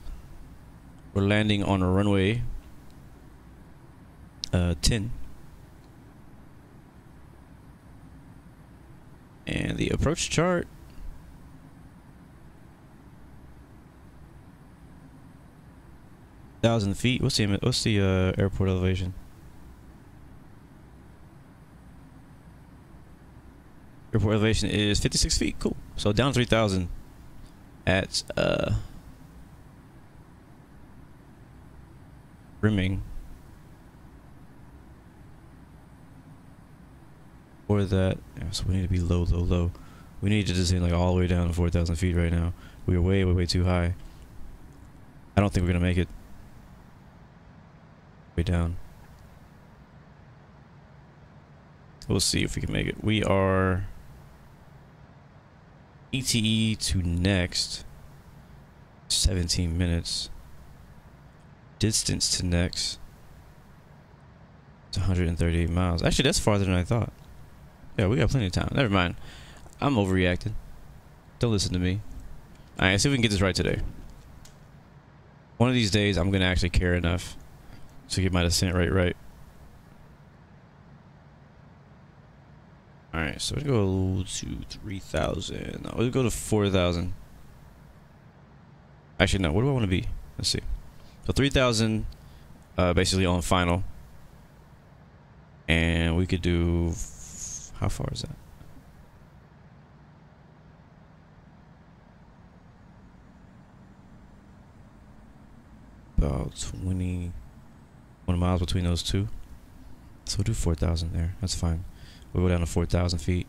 we're landing on a runway 10, and the approach chart. Thousand feet. What's the airport elevation? Airport elevation is 56 feet. Cool. So down 3,000 at rimming for that. Yeah, so we need to be low, low, low. We need to descend like all the way down to 4,000 feet right now. We are way, way, way too high. I don't think we're gonna make it. Way down. We'll see if we can make it. We are ETE to next 17 minutes. Distance to next it's 138 miles. Actually, that's farther than I thought. Yeah, we got plenty of time. Never mind. I'm overreacting. Don't listen to me. Alright, see if we can get this right today. One of these days, I'm gonna actually care enough to get my descent rate right. All right, so we go to 3,000. We'll go to 4,000. Actually, no. What do I want to be? Let's see. So 3,000, basically on final, and we could do. How far is that? About 21 miles between those two. So we'll do 4,000 there. That's fine. We'll go down to 4,000 feet.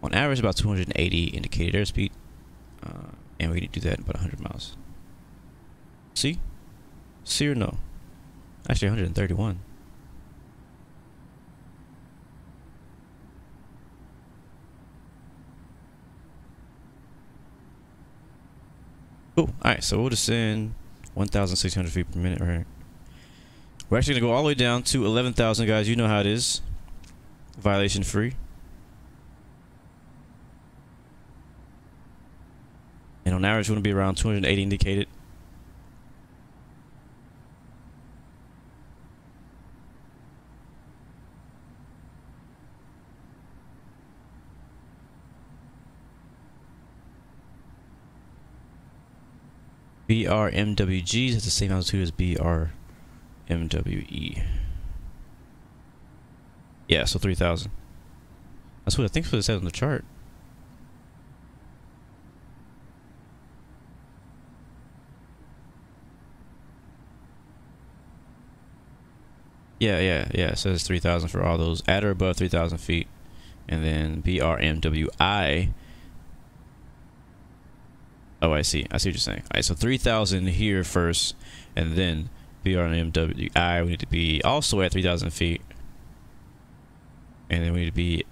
On average, about 280 indicated airspeed. And we can do that in about 100 miles. See? See or no? Actually, 131. Cool. Alright, so we'll descend 1,600 feet per minute right here. We're actually going to go all the way down to 11,000, guys. You know how it is. Violation free. And on average, we're going to be around 280 indicated. BRMWG has the same altitude as BRMWE. Yeah, so 3,000. That's what I think it says on the chart. Yeah. It says 3,000 for all those at or above 3,000 feet. And then BRMWI. Oh, I see. I see what you're saying. All right, so 3,000 here first, and then BRMWI, we need to be also at 3,000 feet. And then we need to be,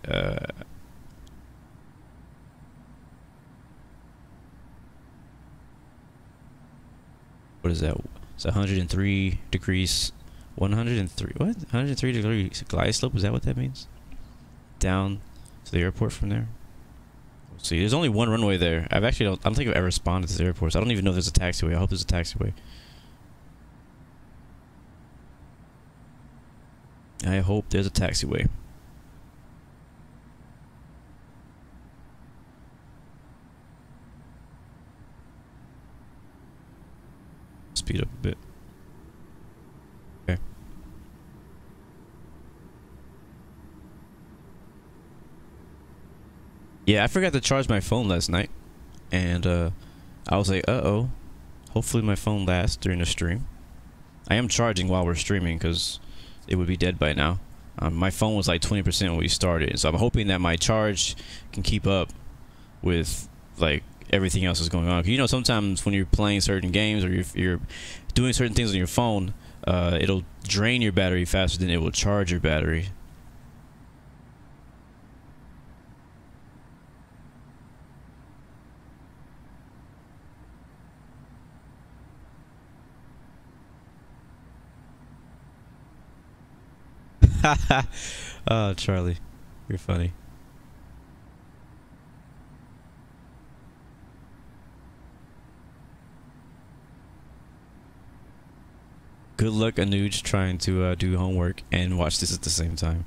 what is that? It's 103 degrees, 103, what? 103 degrees glide slope, is that what that means? Down to the airport from there? See, there's only one runway there. I don't think I've ever responded to the airports. I don't even know if there's a taxiway. I hope there's a taxiway. I hope there's a taxiway. Speed up a bit. Okay. Yeah, I forgot to charge my phone last night, and I was like, uh-oh, hopefully my phone lasts during the stream. I am charging while we're streaming because it would be dead by now. My phone was like 20% when we started, so I'm hoping that my charge can keep up with like everything else that's going on. 'Cause, you know, sometimes when you're playing certain games or you're doing certain things on your phone, it'll drain your battery faster than it will charge your battery. Oh, Charlie, you're funny. Good luck, Anuj, trying to do homework and watch this at the same time.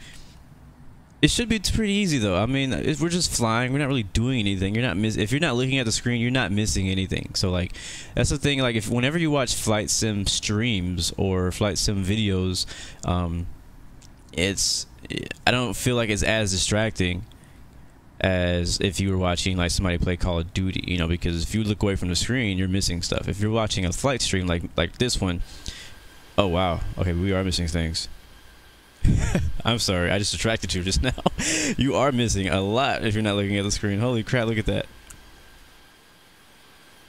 It should be pretty easy though. I mean, if we're just flying, we're not really doing anything. You're not if you're not looking at the screen, you're not missing anything. So like, that's the thing. Like, whenever you watch flight sim streams or flight sim videos, I don't feel like it's as distracting as if you were watching like somebody play Call of Duty, you know, because if you look away from the screen, you're missing stuff. If you're watching a flight stream like this one, oh wow, okay, we are missing things. I'm sorry, I just distracted you just now. You are missing a lot if you're not looking at the screen. Holy crap, look at that.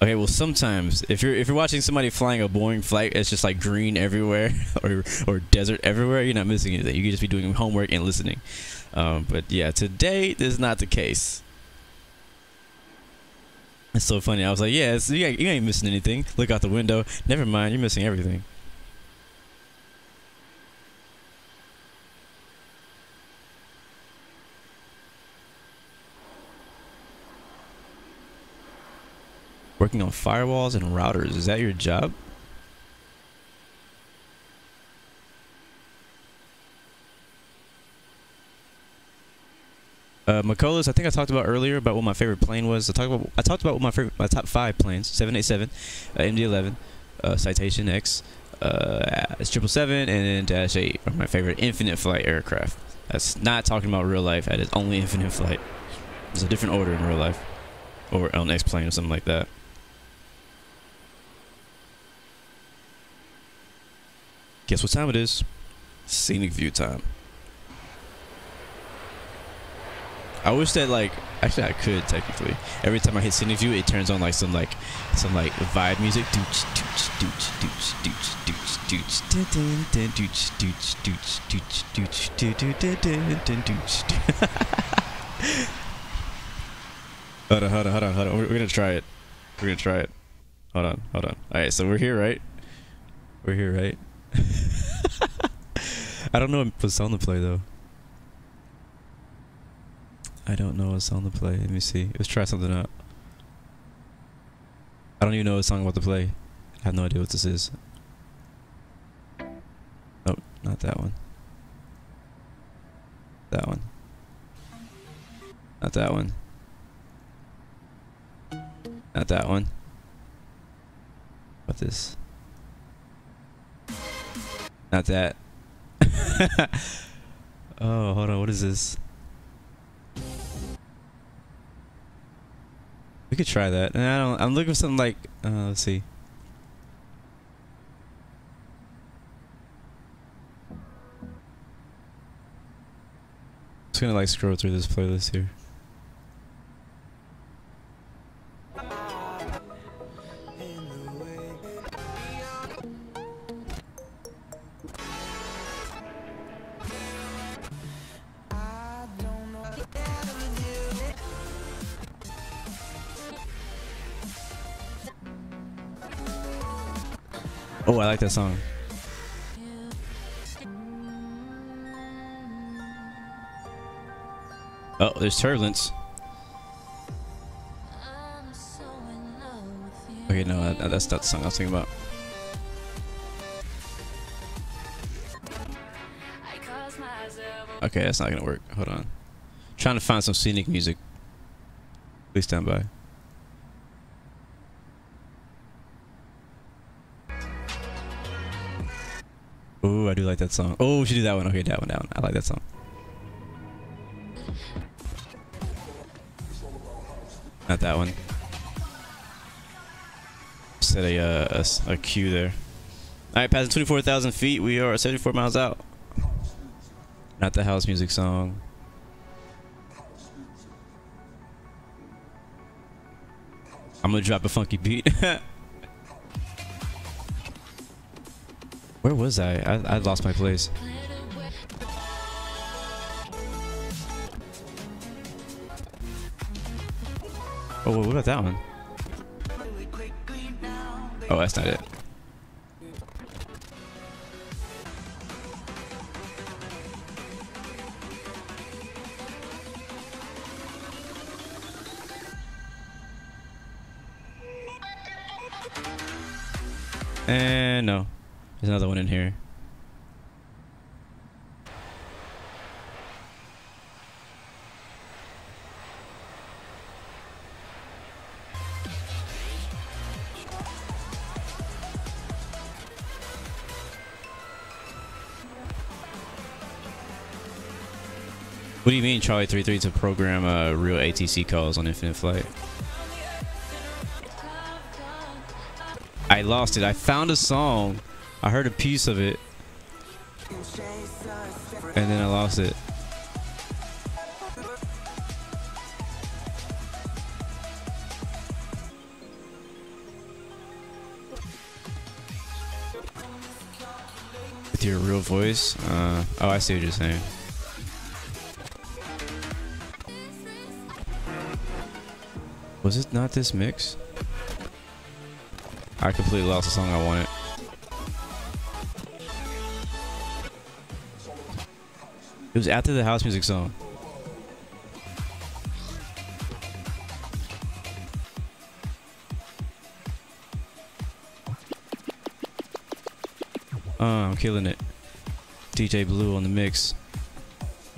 Okay, well, sometimes if you're watching somebody flying a Boeing flight, it's just like green everywhere or desert everywhere. You're not missing anything. You can just be doing homework and listening. But yeah, today this is not the case. It's so funny. I was like, yeah, you ain't missing anything. Look out the window. Never mind, you're missing everything. Working on firewalls and routers. Is that your job? Macolas, I think I talked about earlier about what my favorite plane was. I talked about what my top 5 planes: 787, MD-11, Citation X, 777, and then -8 are my favorite infinite flight aircraft. That's not talking about real life. That is only infinite flight. There's a different order in real life, or on X plane or something like that. Guess what time it is? Scenic view time. I wish that, like, actually I could technically. Every time I hit scenic view, it turns on like some vibe music. Dooch dooch dooch dooch dooch dooch dooch dooch dooch dooch dooch dooch dooch dooch. Hold on. We're gonna try it. Hold on. All right, so we're here, right? I don't know what song to play though. Let me see. Let's try something out. I don't even know what song I'm about to play. I have no idea what this is. Oh, not that one. That one. Not that one. Not that one. What this? Not that. Oh, hold on. What is this? We could try that. And I'm looking for something like, let's see. Just gonna like scroll through this playlist here. Oh, I like that song. Oh, there's turbulence. Okay, no, that's not the song I was thinking about. Okay, that's not gonna work. Hold on. Trying to find some scenic music. Please stand by. Oh, I do like that song. Oh, we should do that one. Okay, that one. I like that song. Not that one. Set a cue there. Alright, passing 24,000 feet. We are 74 miles out. Not the house music song. I'm gonna drop a funky beat. Where was I? I lost my place. Oh, what about that one? Oh, that's not it. And no. There's another one in here. What do you mean Charlie 33 to program real ATC calls on Infinite Flight? I lost it. I found a song. I heard a piece of it. And then I lost it. With your real voice? Oh, I see what you're saying. Was it not this mix? I completely lost the song I wanted. It was after the house music song. I'm killing it. DJ Blue on the mix.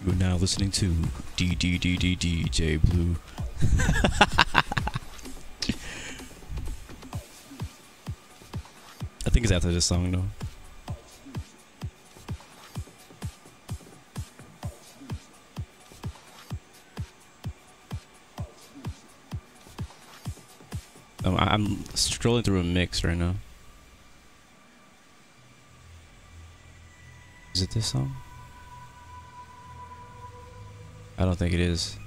You are now listening to DJ Blue. I think it's after this song though. I'm scrolling through a mix right now. Is it this song? I don't think it is.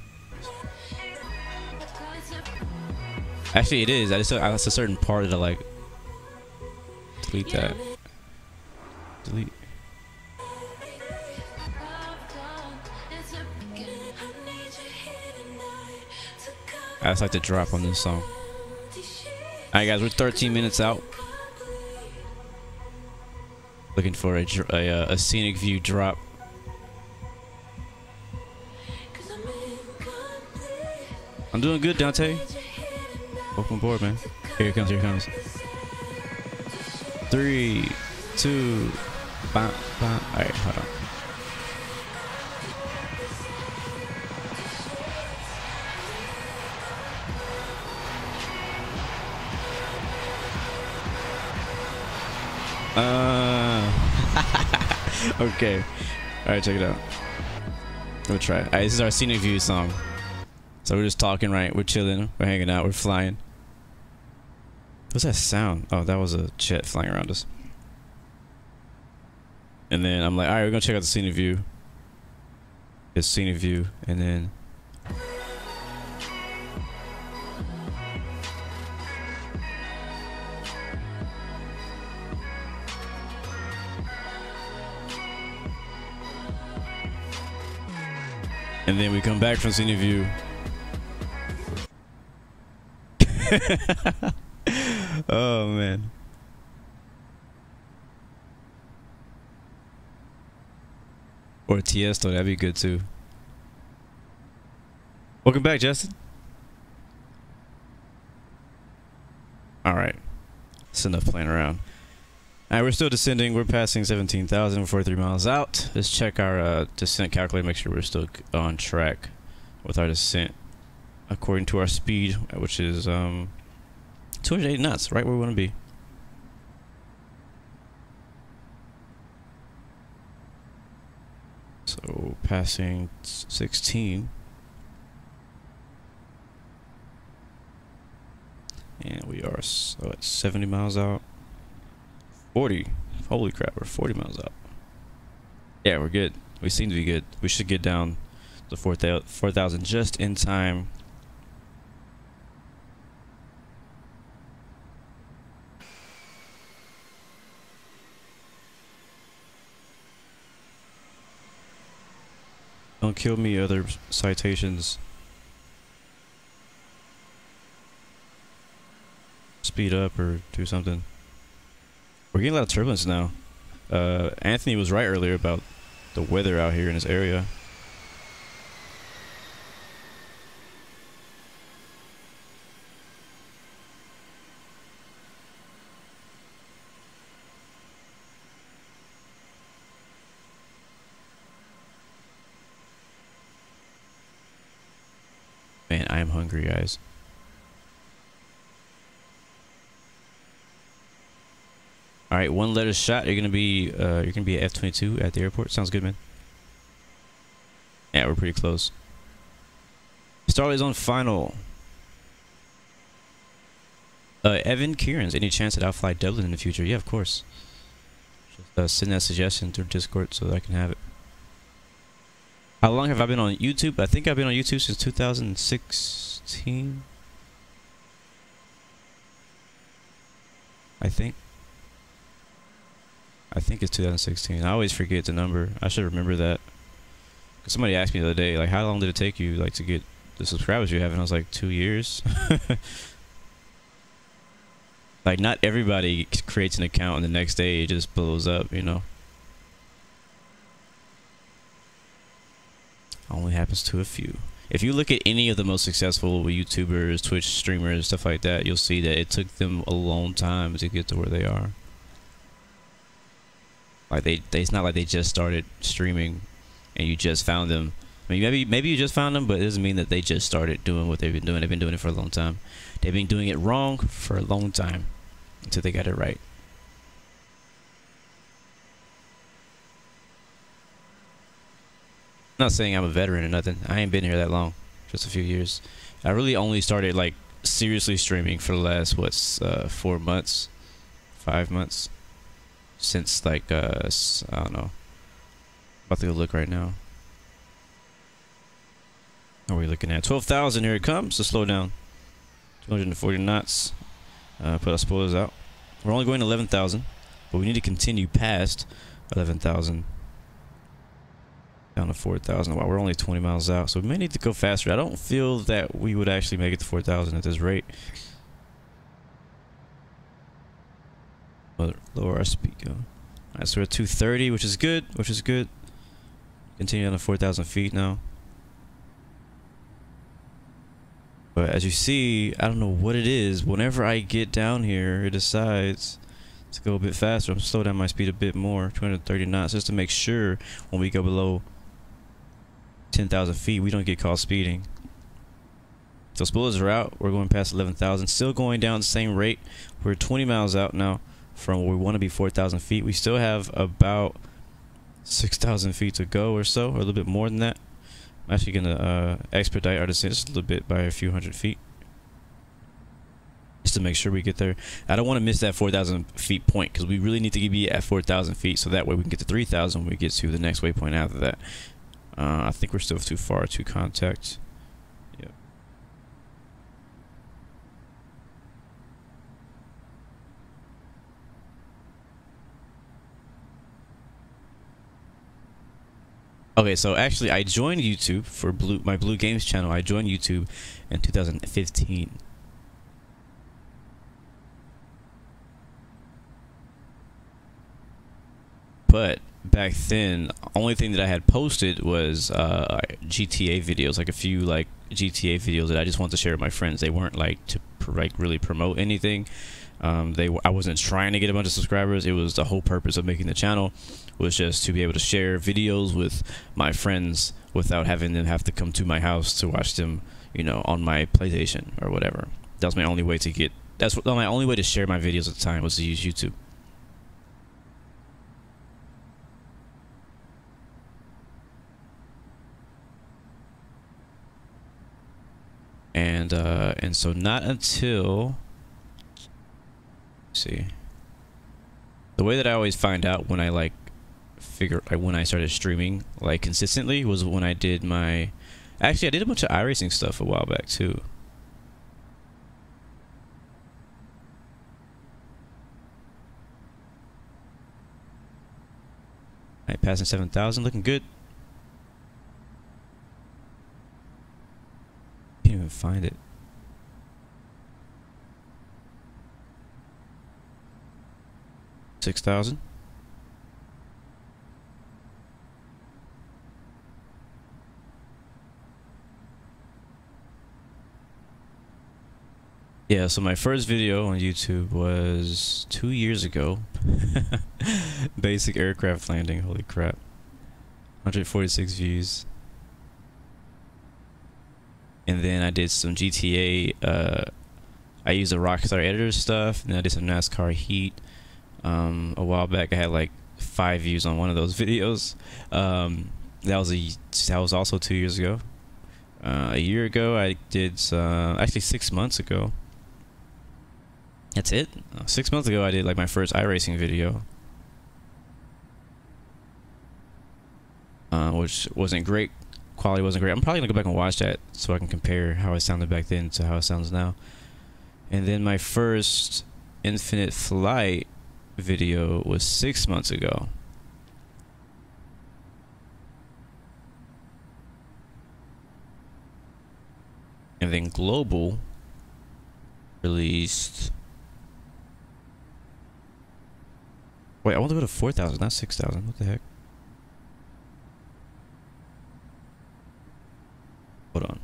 Actually, it is. That's a certain part that I like. Delete that. Delete. I just like to drop on this song. Alright guys, we're 13 minutes out. Looking for a scenic view drop. I'm doing good, Dante. Welcome aboard, man. Here it comes, here it comes. 3, 2, bam, bam. Alright, hold on. Okay. Alright, check it out. We'll try it. Alright, this is our scenic view song. So we're just talking, right? We're chilling, we're hanging out, we're flying. What's that sound? Oh, that was a jet flying around us. And then I'm like, alright, we're gonna check out the scenic view. It's scenic view, and then we come back from scenic view. Oh man. Or TS though, that'd be good too. Welcome back, Justin. Alright. That's enough playing around. Alright, we're still descending. We're passing 17,000, 43 miles out. Let's check our descent calculator, make sure we're still on track with our descent according to our speed, which is 280 knots, right where we want to be. So passing 16. And we are so at 70 miles out. 40. Holy crap, we're 40 miles out. Yeah, we're good. We seem to be good. We should get down to 4,000 just in time. Don't kill me, other citations. Speed up or do something. We're getting a lot of turbulence now. Anthony was right earlier about the weather out here in this area. Man, I am hungry, guys. All right, one letter shot. You're gonna be at F-22 at the airport. Sounds good, man. Yeah, we're pretty close. Starley's on final. Evan Kieran's. Any chance that I'll fly Dublin in the future? Yeah, of course. Just send that suggestion through Discord so that I can have it. How long have I been on YouTube? I think I've been on YouTube since 2016. I think it's 2016. I always forget the number. I should remember that. Cause somebody asked me the other day, like, how long did it take you, like, to get the subscribers you have? And I was like, 2 years. Like, not everybody creates an account and the next day it just blows up, you know. Only happens to a few. If you look at any of the most successful YouTubers, Twitch streamers, stuff like that, you'll see that it took them a long time to get to where they are. Like it's not like they just started streaming and you just found them. I mean, maybe you just found them, but it doesn't mean that they just started doing what they've been doing. They've been doing it for a long time. They've been doing it wrong for a long time until they got it right. I'm not saying I'm a veteran or nothing. I ain't been here that long, just a few years. I really only started like seriously streaming for the last 4 months, 5 months, since like I don't know. About to go look right now. What are we looking at? 12,000. Here it comes. So slow down. 240 knots. Put our spoilers out. We're only going 11,000, but we need to continue past 11,000 down to 4,000. Wow, we're only 20 miles out, so we may need to go faster. I don't feel that we would actually make it to 4,000 at this rate. But lower our speed go. Alright, so we're at 230, which is good. Continue on to 4,000 feet now. But as you see, I don't know what it is. Whenever I get down here, it decides to go a bit faster. I'm slow down my speed a bit more, 230 knots, just to make sure when we go below 10,000 feet, we don't get caught speeding. So spoilers are out. We're going past 11,000, still going down the same rate. We're 20 miles out now from where we want to be, 4,000 feet. We still have about 6,000 feet to go or so, or a little bit more than that. I'm actually going to expedite our descent just a little bit by a few hundred feet, just to make sure we get there. I don't want to miss that 4,000 feet point, because we really need to be at 4,000 feet, so that way we can get to 3,000 when we get to the next waypoint after that. I think we're still too far to contact. Yep. Okay, so actually I joined YouTube for my Blue Games channel. I joined YouTube in 2015. But back then, only thing that I had posted was GTA videos, like a few like GTA videos that I just wanted to share with my friends. They weren't like to really promote anything. I wasn't trying to get a bunch of subscribers. It was the whole purpose of making the channel was just to be able to share videos with my friends without having them have to come to my house to watch them, you know, on my PlayStation or whatever. That was my only way to get. My only way to share my videos at the time was to use YouTube. And so not until, let's see, the way that I always find out when I when I started streaming like consistently was when I did my, actually I did a bunch of iRacing stuff a while back too. Alright, passing 7,000, looking good. Can't even find it. 6,000. Yeah, so my first video on YouTube was 2 years ago. Basic aircraft landing, holy crap. 146 views. And then I did some GTA, I used the Rockstar editor stuff, and then I did some NASCAR Heat. A while back I had like 5 views on one of those videos. That was also 2 years ago. A year ago I did actually 6 months ago. That's it. 6 months ago I did like my first iRacing video, which wasn't great. Quality wasn't great. I'm probably gonna go back and watch that so I can compare how it sounded back then to how it sounds now. And then my first Infinite Flight video was 6 months ago. And then Global released. Wait, I want to go to 4,000, not 6,000. What the heck? Hold on.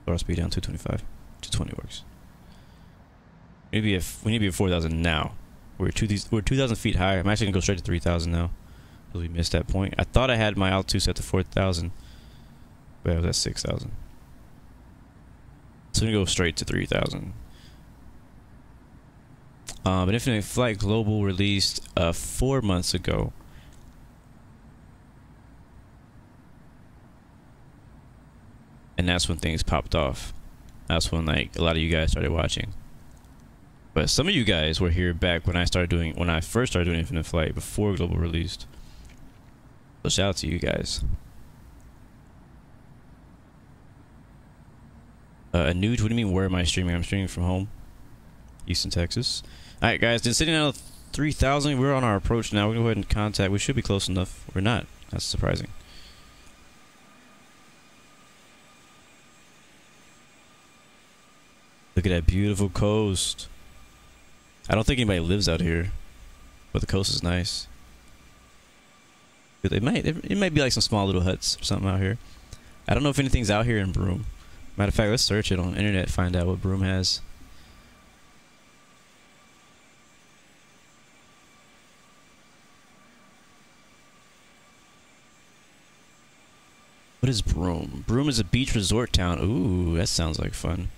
Lower speed down 225. 220 works. We need to be at 4,000 now. We're 2,000 feet high. I'm actually gonna go straight to 3,000 now, because we missed that point. I thought I had my altitude set to 4,000, but I was at 6,000. So we're gonna go straight to 3,000. But Infinite Flight Global released 4 months ago. And that's when things popped off. That's when like a lot of you guys started watching. But some of you guys were here back when I first started doing Infinite Flight before Global released. So shout out to you guys. Nude, what do you mean where am I streaming? I'm streaming from home. Houston, Texas. Alright guys, been sitting out 3,000. We're on our approach now. We're gonna go ahead and contact. We should be close enough. We're not. That's surprising. Look at that beautiful coast. I don't think anybody lives out here, but the coast is nice. It might be like some small little huts or something out here. I don't know if anything's out here in Broome. Matter of fact, let's search it on the internet, find out what Broome has. What is Broome? Broome is a beach resort town. Ooh, that sounds like fun.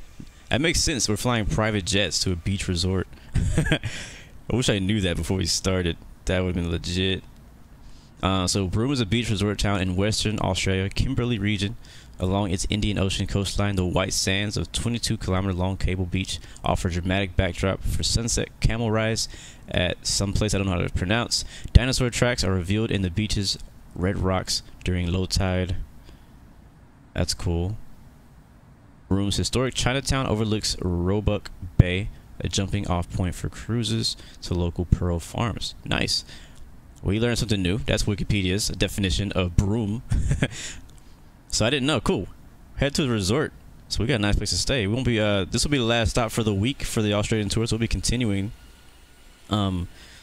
That makes sense. We're flying private jets to a beach resort. I wish I knew that before we started. That would have been legit. So Broome is a beach resort town in Western Australia, Kimberley region. Along its Indian Ocean coastline, the white sands of 22-kilometer-long Cable Beach offer a dramatic backdrop for sunset camel rides at some place I don't know how to pronounce. Dinosaur tracks are revealed in the beach's red rocks during low tide. That's cool. Broome's historic Chinatown overlooks Roebuck Bay, a jumping off point for cruises to local pearl farms. Nice. We learned something new. That's Wikipedia's definition of Broome. So I didn't know. Cool. Head to the resort. So we got a nice place to stay. We won't be this will be the last stop for the week for the Australian tour. So we'll be continuing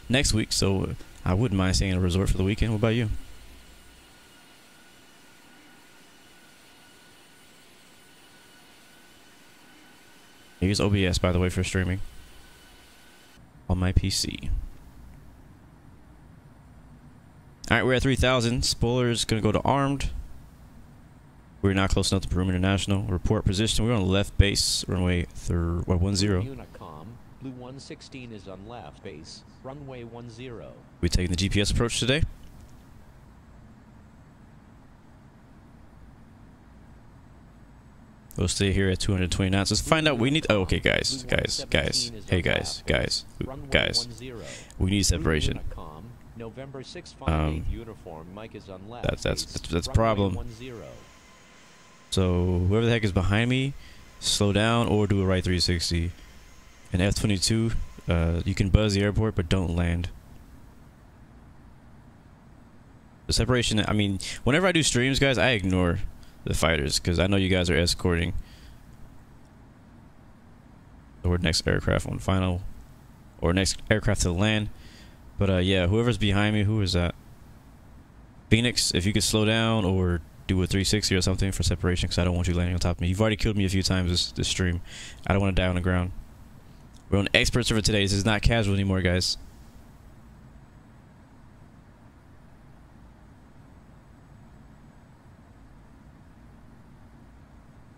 next week. So I wouldn't mind staying in a resort for the weekend. What about you? Here's OBS, by the way, for streaming on my PC. All right, we're at 3,000. Spoiler's gonna go to armed. We're not close enough to Broome International. Report position. We're on left base, runway 10. Unicom, Blue 116 is on left base, runway 10. We taking the GPS approach today. We'll stay here at 220 knots. Let's find out. We need. Oh, okay, guys. Hey, guys. We need separation. November 658 uniform. Mike is on left. That's a problem. So whoever the heck is behind me, slow down or do a right 360. And F-22, you can buzz the airport, but don't land. The separation. I mean, whenever I do streams, guys, I ignore the fighters because I know you guys are escorting. Or next aircraft on final, or next aircraft to land. But yeah, whoever's behind me, who is that? Phoenix, if you could slow down or do a 360 or something for separation, because I don't want you landing on top of me. You've already killed me a few times this stream. I don't want to die on the ground. We're on expert server today. This is not casual anymore, guys.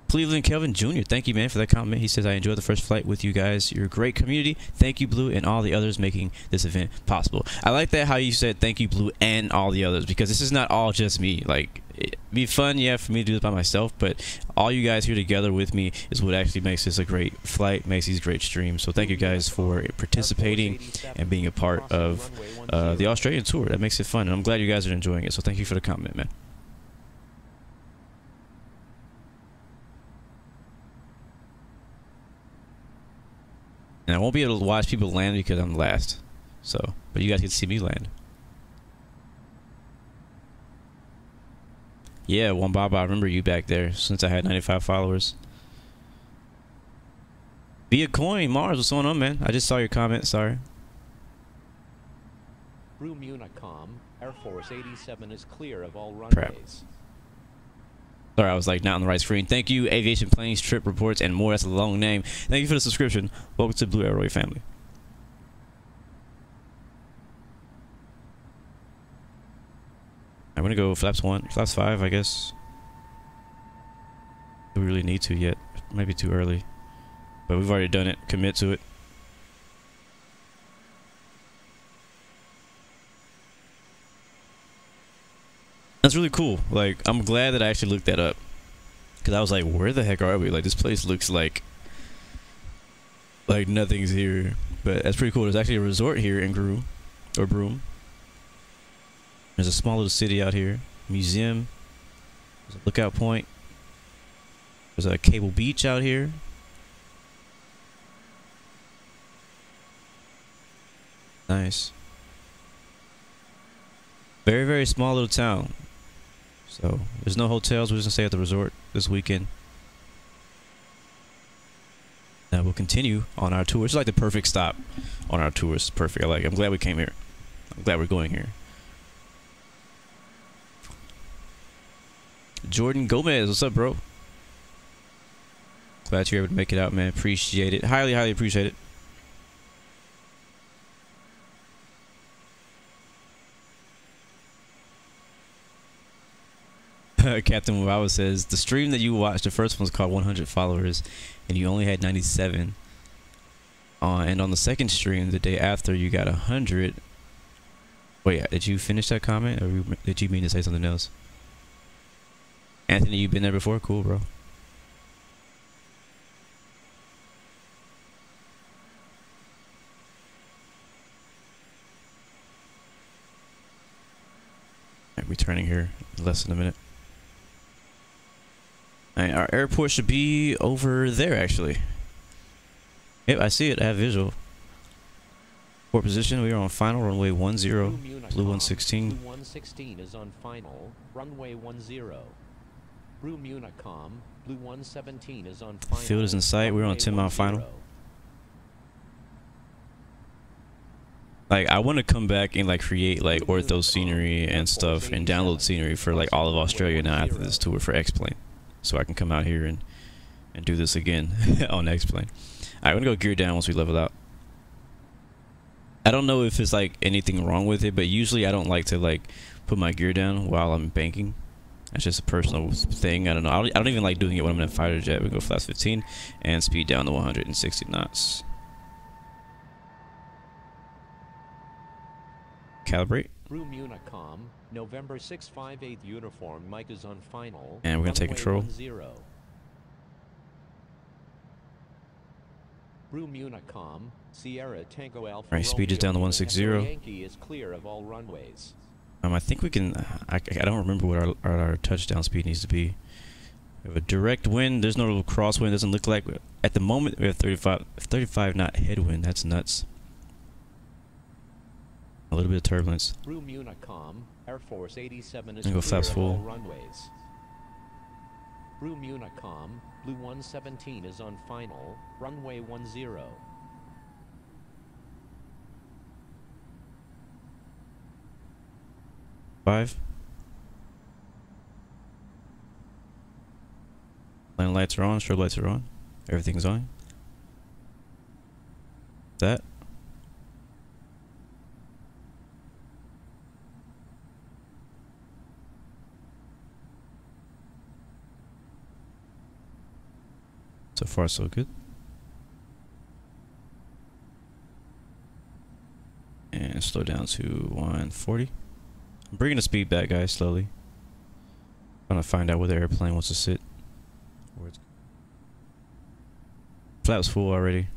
Cleveland Kelvin Jr., thank you, man, for that comment. He says, I enjoyed the first flight with you guys. You're a great community. Thank you, Blue, and all the others making this event possible. I like that how you said thank you, Blue, and all the others, because this is not all just me. Like, it'd be fun, yeah, for me to do this by myself, but all you guys here together with me is what actually makes this a great flight, makes these great streams. So thank you guys for participating and being a part of the Australian tour. That makes it fun, and I'm glad you guys are enjoying it. So thank you for the comment, man. And I won't be able to watch people land because I'm last. So, but you guys can see me land. Yeah, Wambaba, I remember you back there since I had 95 followers. Via Coin, Mars, what's going on, man? I just saw your comment, sorry. Broome Unicom, Air Force 87 is clear of all runways. Sorry, I was like not on the right screen. Thank you, Aviation Planes, Trip Reports, and more. That's a long name. Thank you for the subscription. Welcome to Blue Arrow family. I'm gonna go flaps 1, flaps 5, I guess. Do we really need to yet? Maybe too early. But we've already done it. Commit to it. That's really cool. Like, I'm glad that I actually looked that up. Because I was like, where the heck are we? Like, this place looks like nothing's here. But that's pretty cool. There's actually a resort here in Broome. There's a small little city out here. Museum. There's a lookout point. There's a Cable Beach out here. Nice. Very, very small little town. So, there's no hotels. We're just gonna stay at the resort this weekend. Now we'll continue on our tour. It's like the perfect stop on our tour. It's perfect. I'm glad we came here. I'm glad we're going here. Jordan Gomez, what's up, bro? Glad you're able to make it out, man. Appreciate it. Highly, highly appreciate it. Captain Wawa says, the stream that you watched, the first one's called 100 followers, and you only had 97. And on the second stream, the day after, you got 100. Wait, did you finish that comment, or did you mean to say something else? Anthony, you've been there before? Cool, bro. Alright, returning here in less than a minute. Alright, our airport should be over there, actually. Yep, I see it. I have visual. Port position, we are on final, runway 10, blue 116. Blue 116 is on final, runway 10. Broome Unicom, blue 117 is on final. Field is in sight, we're on 10 mile final. Like, I want to come back and like create like ortho scenery and stuff and download scenery for like all of Australia now after this tour for X-Plane. So I can come out here and do this again on X-Plane. Alright, I'm gonna go gear down once we level out. I don't know if it's like anything wrong with it, but usually I don't like to like put my gear down while I'm banking. That's just a personal thing. I don't know. I don't even like doing it when I'm in a fighter jet. We go flaps 15 and speed down to 160 knots. Calibrate. Broome Unicom, November 658 uniform. Mike is on final. And we're gonna take control. 10. Broome Unicom, Sierra Tango Alpha. Alright, speed is down to 160. Yankee is clear of all runways. I think we can. I don't remember what our touchdown speed needs to be. We have a direct wind. There's no little crosswind. Doesn't look like. At the moment, we have 35 knot headwind. That's nuts. A little bit of turbulence. Broome Unicom, Air Force 87 is go clear flaps of full. all runways. Broome Unicom, blue 117 is on final, runway 10. 5. Landing lights are on, strobe lights are on. Everything's on. That. So far, so good. And slow down to 140. I'm bringing the speed back, guys, slowly. I'm gonna find out where the airplane wants to sit. Flaps full already.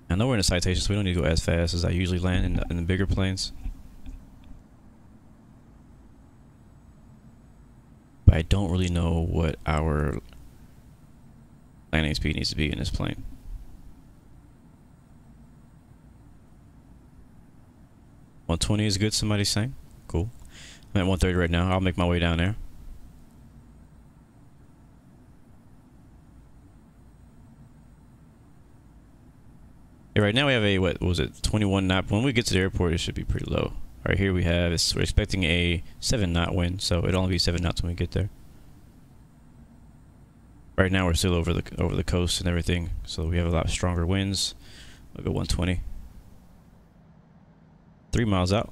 I know we're in a citation, so we don't need to go as fast as I usually land in the bigger planes. But I don't really know what our landing speed needs to be in this plane. $120 is good, somebody's saying. Cool. I'm at 130 right now. I'll make my way down there. Yeah, right now we have a, what was it, 21 knot. When we get to the airport, it should be pretty low. right here we have is we're expecting a 7-knot wind, so it'll only be 7 knots when we get there. Right now we're still over the coast and everything, so we have a lot stronger winds. We'll go 120. 3 miles out.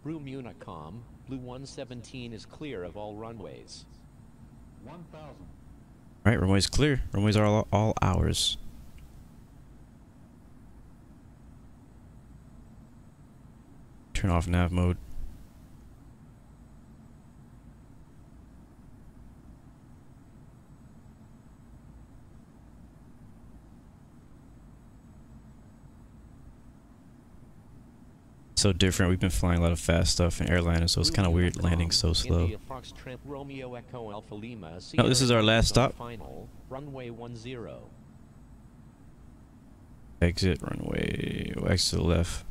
Broome Unicom, Blue 117 is clear of all runways. 1,000. Alright, runway's clear. Runways are all ours. Turn off nav mode. So different. We've been flying a lot of fast stuff in Airline, so it's kind of weird landing so slow. India Foxtrot Romeo Echo Alpha Lima. No, this is our last stop. Final, runway 10. Exit runway. Exit to the left.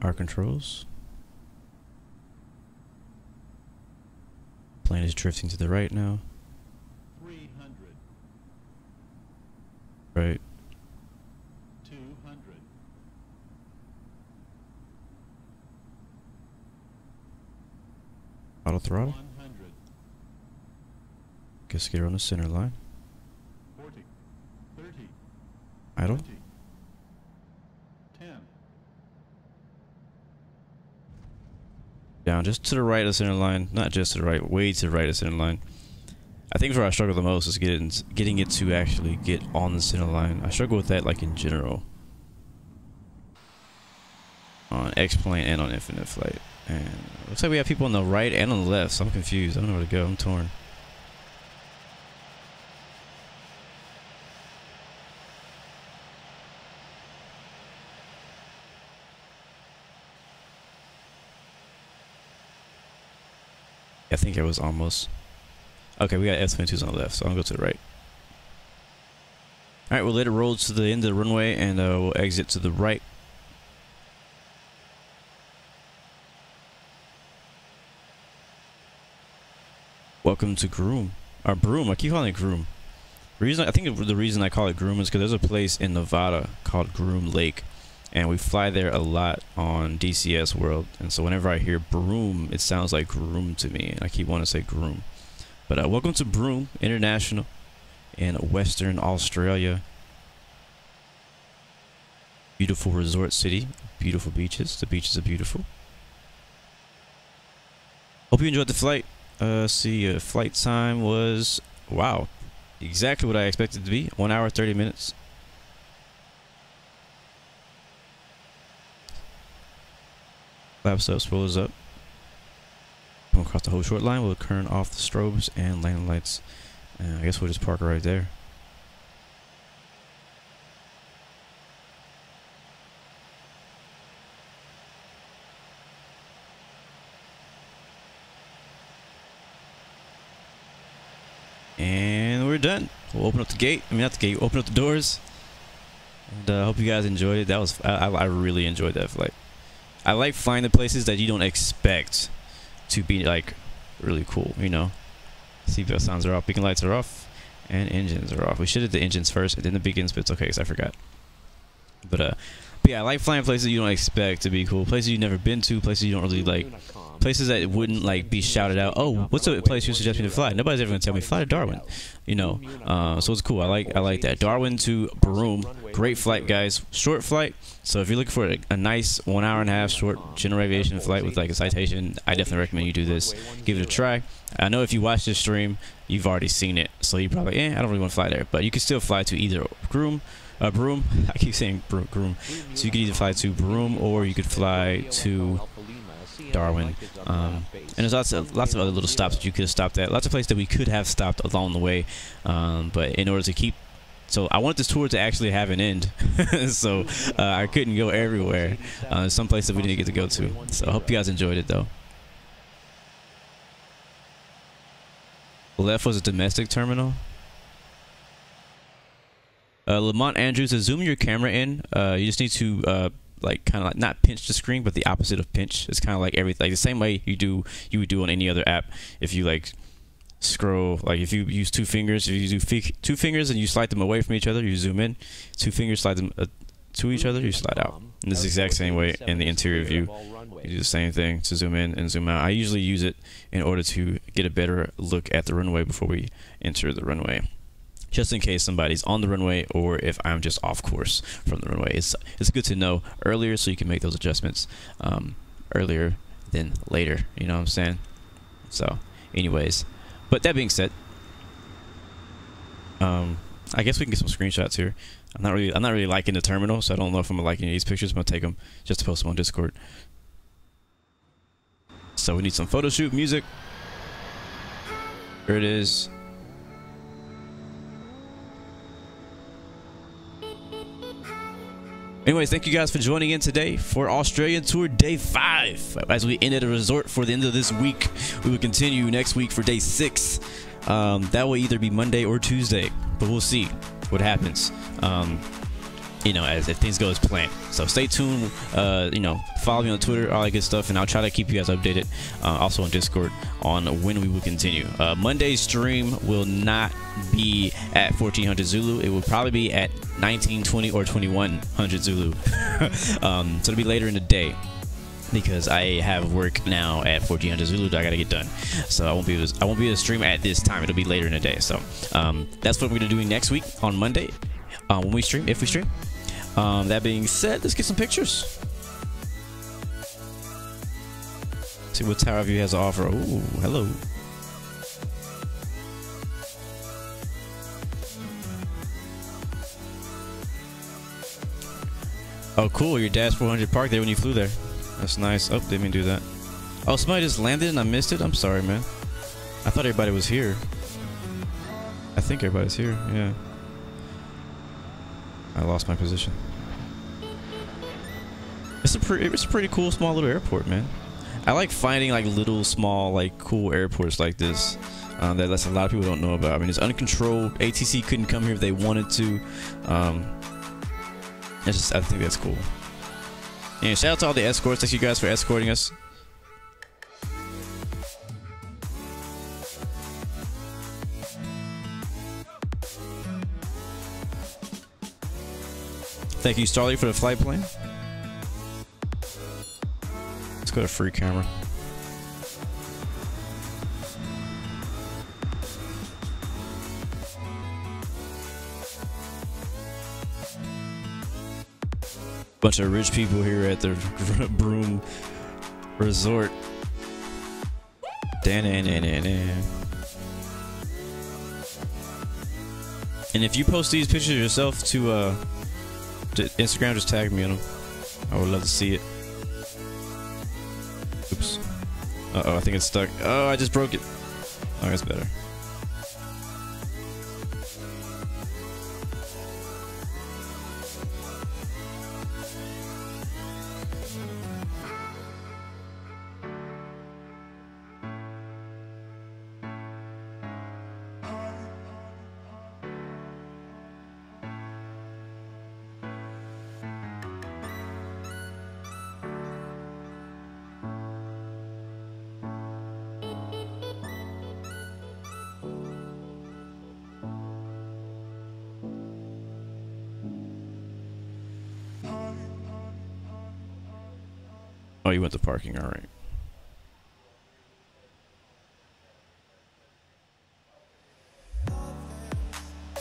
Our controls. Plane is drifting to the right now. 300. Right. 200. Auto throttle. 100. Guess get her on the center line. 40. 30. Idle. 20. 10. Down just to the right of the center line. Not just to the right, way to the right of the center line. I think where I struggle the most is getting it to actually get on the center line. I struggle with that like in general. On X-Plane and on Infinite Flight. And looks like we have people on the right and on the left, so I'm confused. I don't know where to go. I'm torn. I think it was almost. Okay, we got F-22s on the left, so I'm gonna go to the right. Alright, we'll let it roll to the end of the runway and we'll exit to the right. Welcome to Groom. Or Broome, I keep calling it Groom. I think the reason I call it Groom is because there's a place in Nevada called Groom Lake. And we fly there a lot on DCS World. And so whenever I hear Broome, it sounds like Groom to me. And I keep wanting to say Groom. But welcome to Broome International in Western Australia. Beautiful resort city. Beautiful beaches. The beaches are beautiful. Hope you enjoyed the flight. Flight time was, wow, exactly what I expected it to be. 1 hour, 30 minutes. Flaps up, spoilers up. Come across the whole short line. We'll turn off the strobes and landing lights. I guess we'll just park right there. And we're done. We'll open up the gate. I mean, not the gate. Open up the doors. And I hope you guys enjoyed it. That was I really enjoyed that flight. I like flying the places that you don't expect to be like really cool, you know. Seatbelt sounds are off, beacon lights are off, and engines are off. We should have the engines first and then the beacons, but it's okay because I forgot. But yeah, I like flying places you don't expect to be cool, places you've never been to, places you don't really like, places that wouldn't like be shouted out. Oh, what's a place you suggest me to fly? Nobody's ever gonna tell me fly to Darwin, you know. So it's cool. I like that. Darwin to Broome, great flight, guys. Short flight. So if you're looking for a nice 1 hour and a half short general aviation flight with like a Citation, I definitely recommend you do this. Give it a try. I know if you watch this stream, you've already seen it, so you're probably, I don't really want to fly there, but you can still fly to either Broome. I keep saying Broome. So you could either fly to Broome or you could fly to Darwin, and there's lots of other little stops that you could have stopped at. Lots of places that we could have stopped along the way, but in order to keep, so I want this tour to actually have an end, so I couldn't go everywhere. Some places we didn't get to go to. So I hope you guys enjoyed it though. Left was a domestic terminal. Lamont Andrews, to zoom your camera in, you just need to like kind of like not pinch the screen, but the opposite of pinch. It's kind of like everything, like the same way you would do on any other app. If you like scroll, like if you use two fingers, if you do two fingers and you slide them away from each other, you zoom in. Two fingers slide them to each other, you slide out. And this is the exact same way in the interior view. You do the same thing to zoom in and zoom out. I usually use it in order to get a better look at the runway before we enter the runway, just in case somebody's on the runway or if I'm just off course from the runway. It's good to know earlier so you can make those adjustments earlier than later. You know what I'm saying? So, anyways, but that being said, I guess we can get some screenshots here. I'm not really liking the terminal, so I don't know if I'm liking these pictures. I'm gonna take them just to post them on Discord. So we need some photo shoot music. Here it is. Anyways, thank you guys for joining in today for Australian Tour Day 5. As we ended a resort for the end of this week, we will continue next week for Day 6. That will either be Monday or Tuesday, but we'll see what happens. You know, as if things go as planned. So stay tuned. You know, follow me on Twitter, all that good stuff, and I'll try to keep you guys updated. Also on Discord on when we will continue. Monday's stream will not be at 1400 Zulu. It will probably be at 1920 or 2100 Zulu. So it'll be later in the day, because I have work now at 1400 Zulu that I gotta get done. So I won't be able to stream at this time. It'll be later in the day. So that's what we're gonna do next week on Monday when we stream, if we stream. That being said, let's get some pictures. See what Tower View has to offer. Ooh, hello. Oh, cool. Your Dash 400 parked there when you flew there. That's nice. Oh, didn't mean to do that. Oh, somebody just landed and I missed it. I'm sorry, man. I thought everybody was here. I think everybody's here. Yeah. I lost my position. It's a pretty cool small little airport, man. I like finding like little small like cool airports like this that a lot of people don't know about. I mean, it's uncontrolled. ATC couldn't come here if they wanted to. I think that's cool. And shout out to all the escorts. Thank you guys for escorting us. Thank you, Starly, for the flight plan. Let's go to free camera. Bunch of rich people here at the Broome Resort. And if you post these pictures yourself to Instagram, just tag me in them. I would love to see it. Oops. Uh-oh, I think it's stuck. Oh, I just broke it. Oh, that's better. Oh, you went to parking, all right.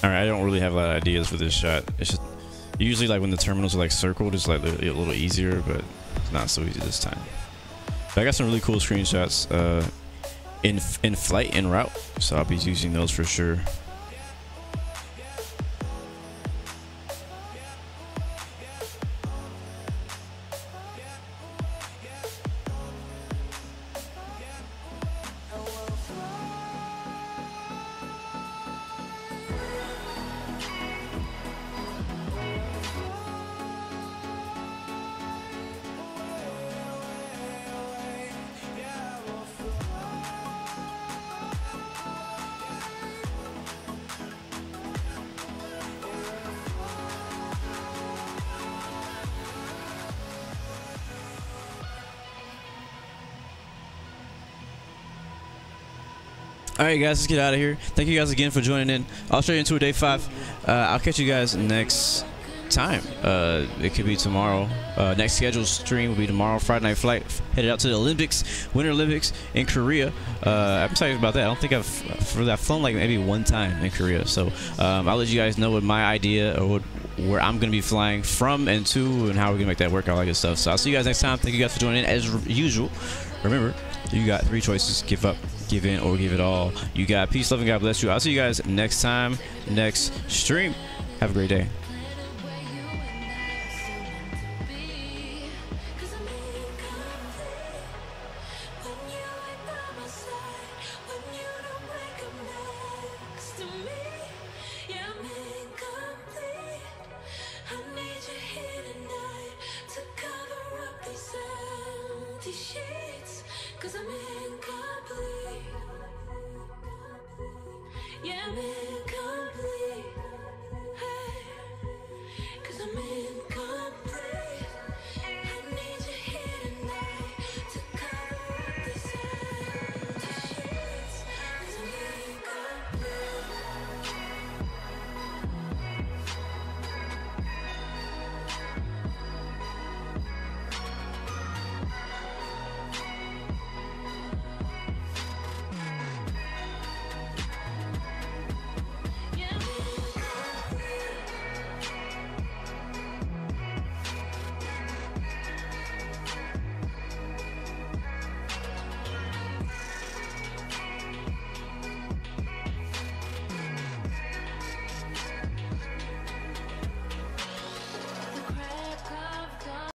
All right, I don't really have a lot of ideas for this shot. It's just usually like when the terminals are like circled, it's like a little easier, but it's not so easy this time. But I got some really cool screenshots in flight, en route, so I'll be using those for sure. All right, guys, let's get out of here. Thank you guys again for joining in. Australian Tour Day 5. I'll catch you guys next time. It could be tomorrow. Next scheduled stream will be tomorrow. Friday night flight headed out to the Olympics, Winter Olympics in Korea. I'm excited about that. I don't think I've flown like maybe one time in Korea. So I'll let you guys know what my idea or where I'm going to be flying from and to and how we're going to make that work, all that good stuff. So I'll see you guys next time. Thank you guys for joining in as usual. Remember, you got 3 choices: give up, give in, or give it all. You got peace, love, and God bless you. I'll see you guys next time, next stream. Have a great day. Cause I'm incomplete. Yeah, I'm incomplete.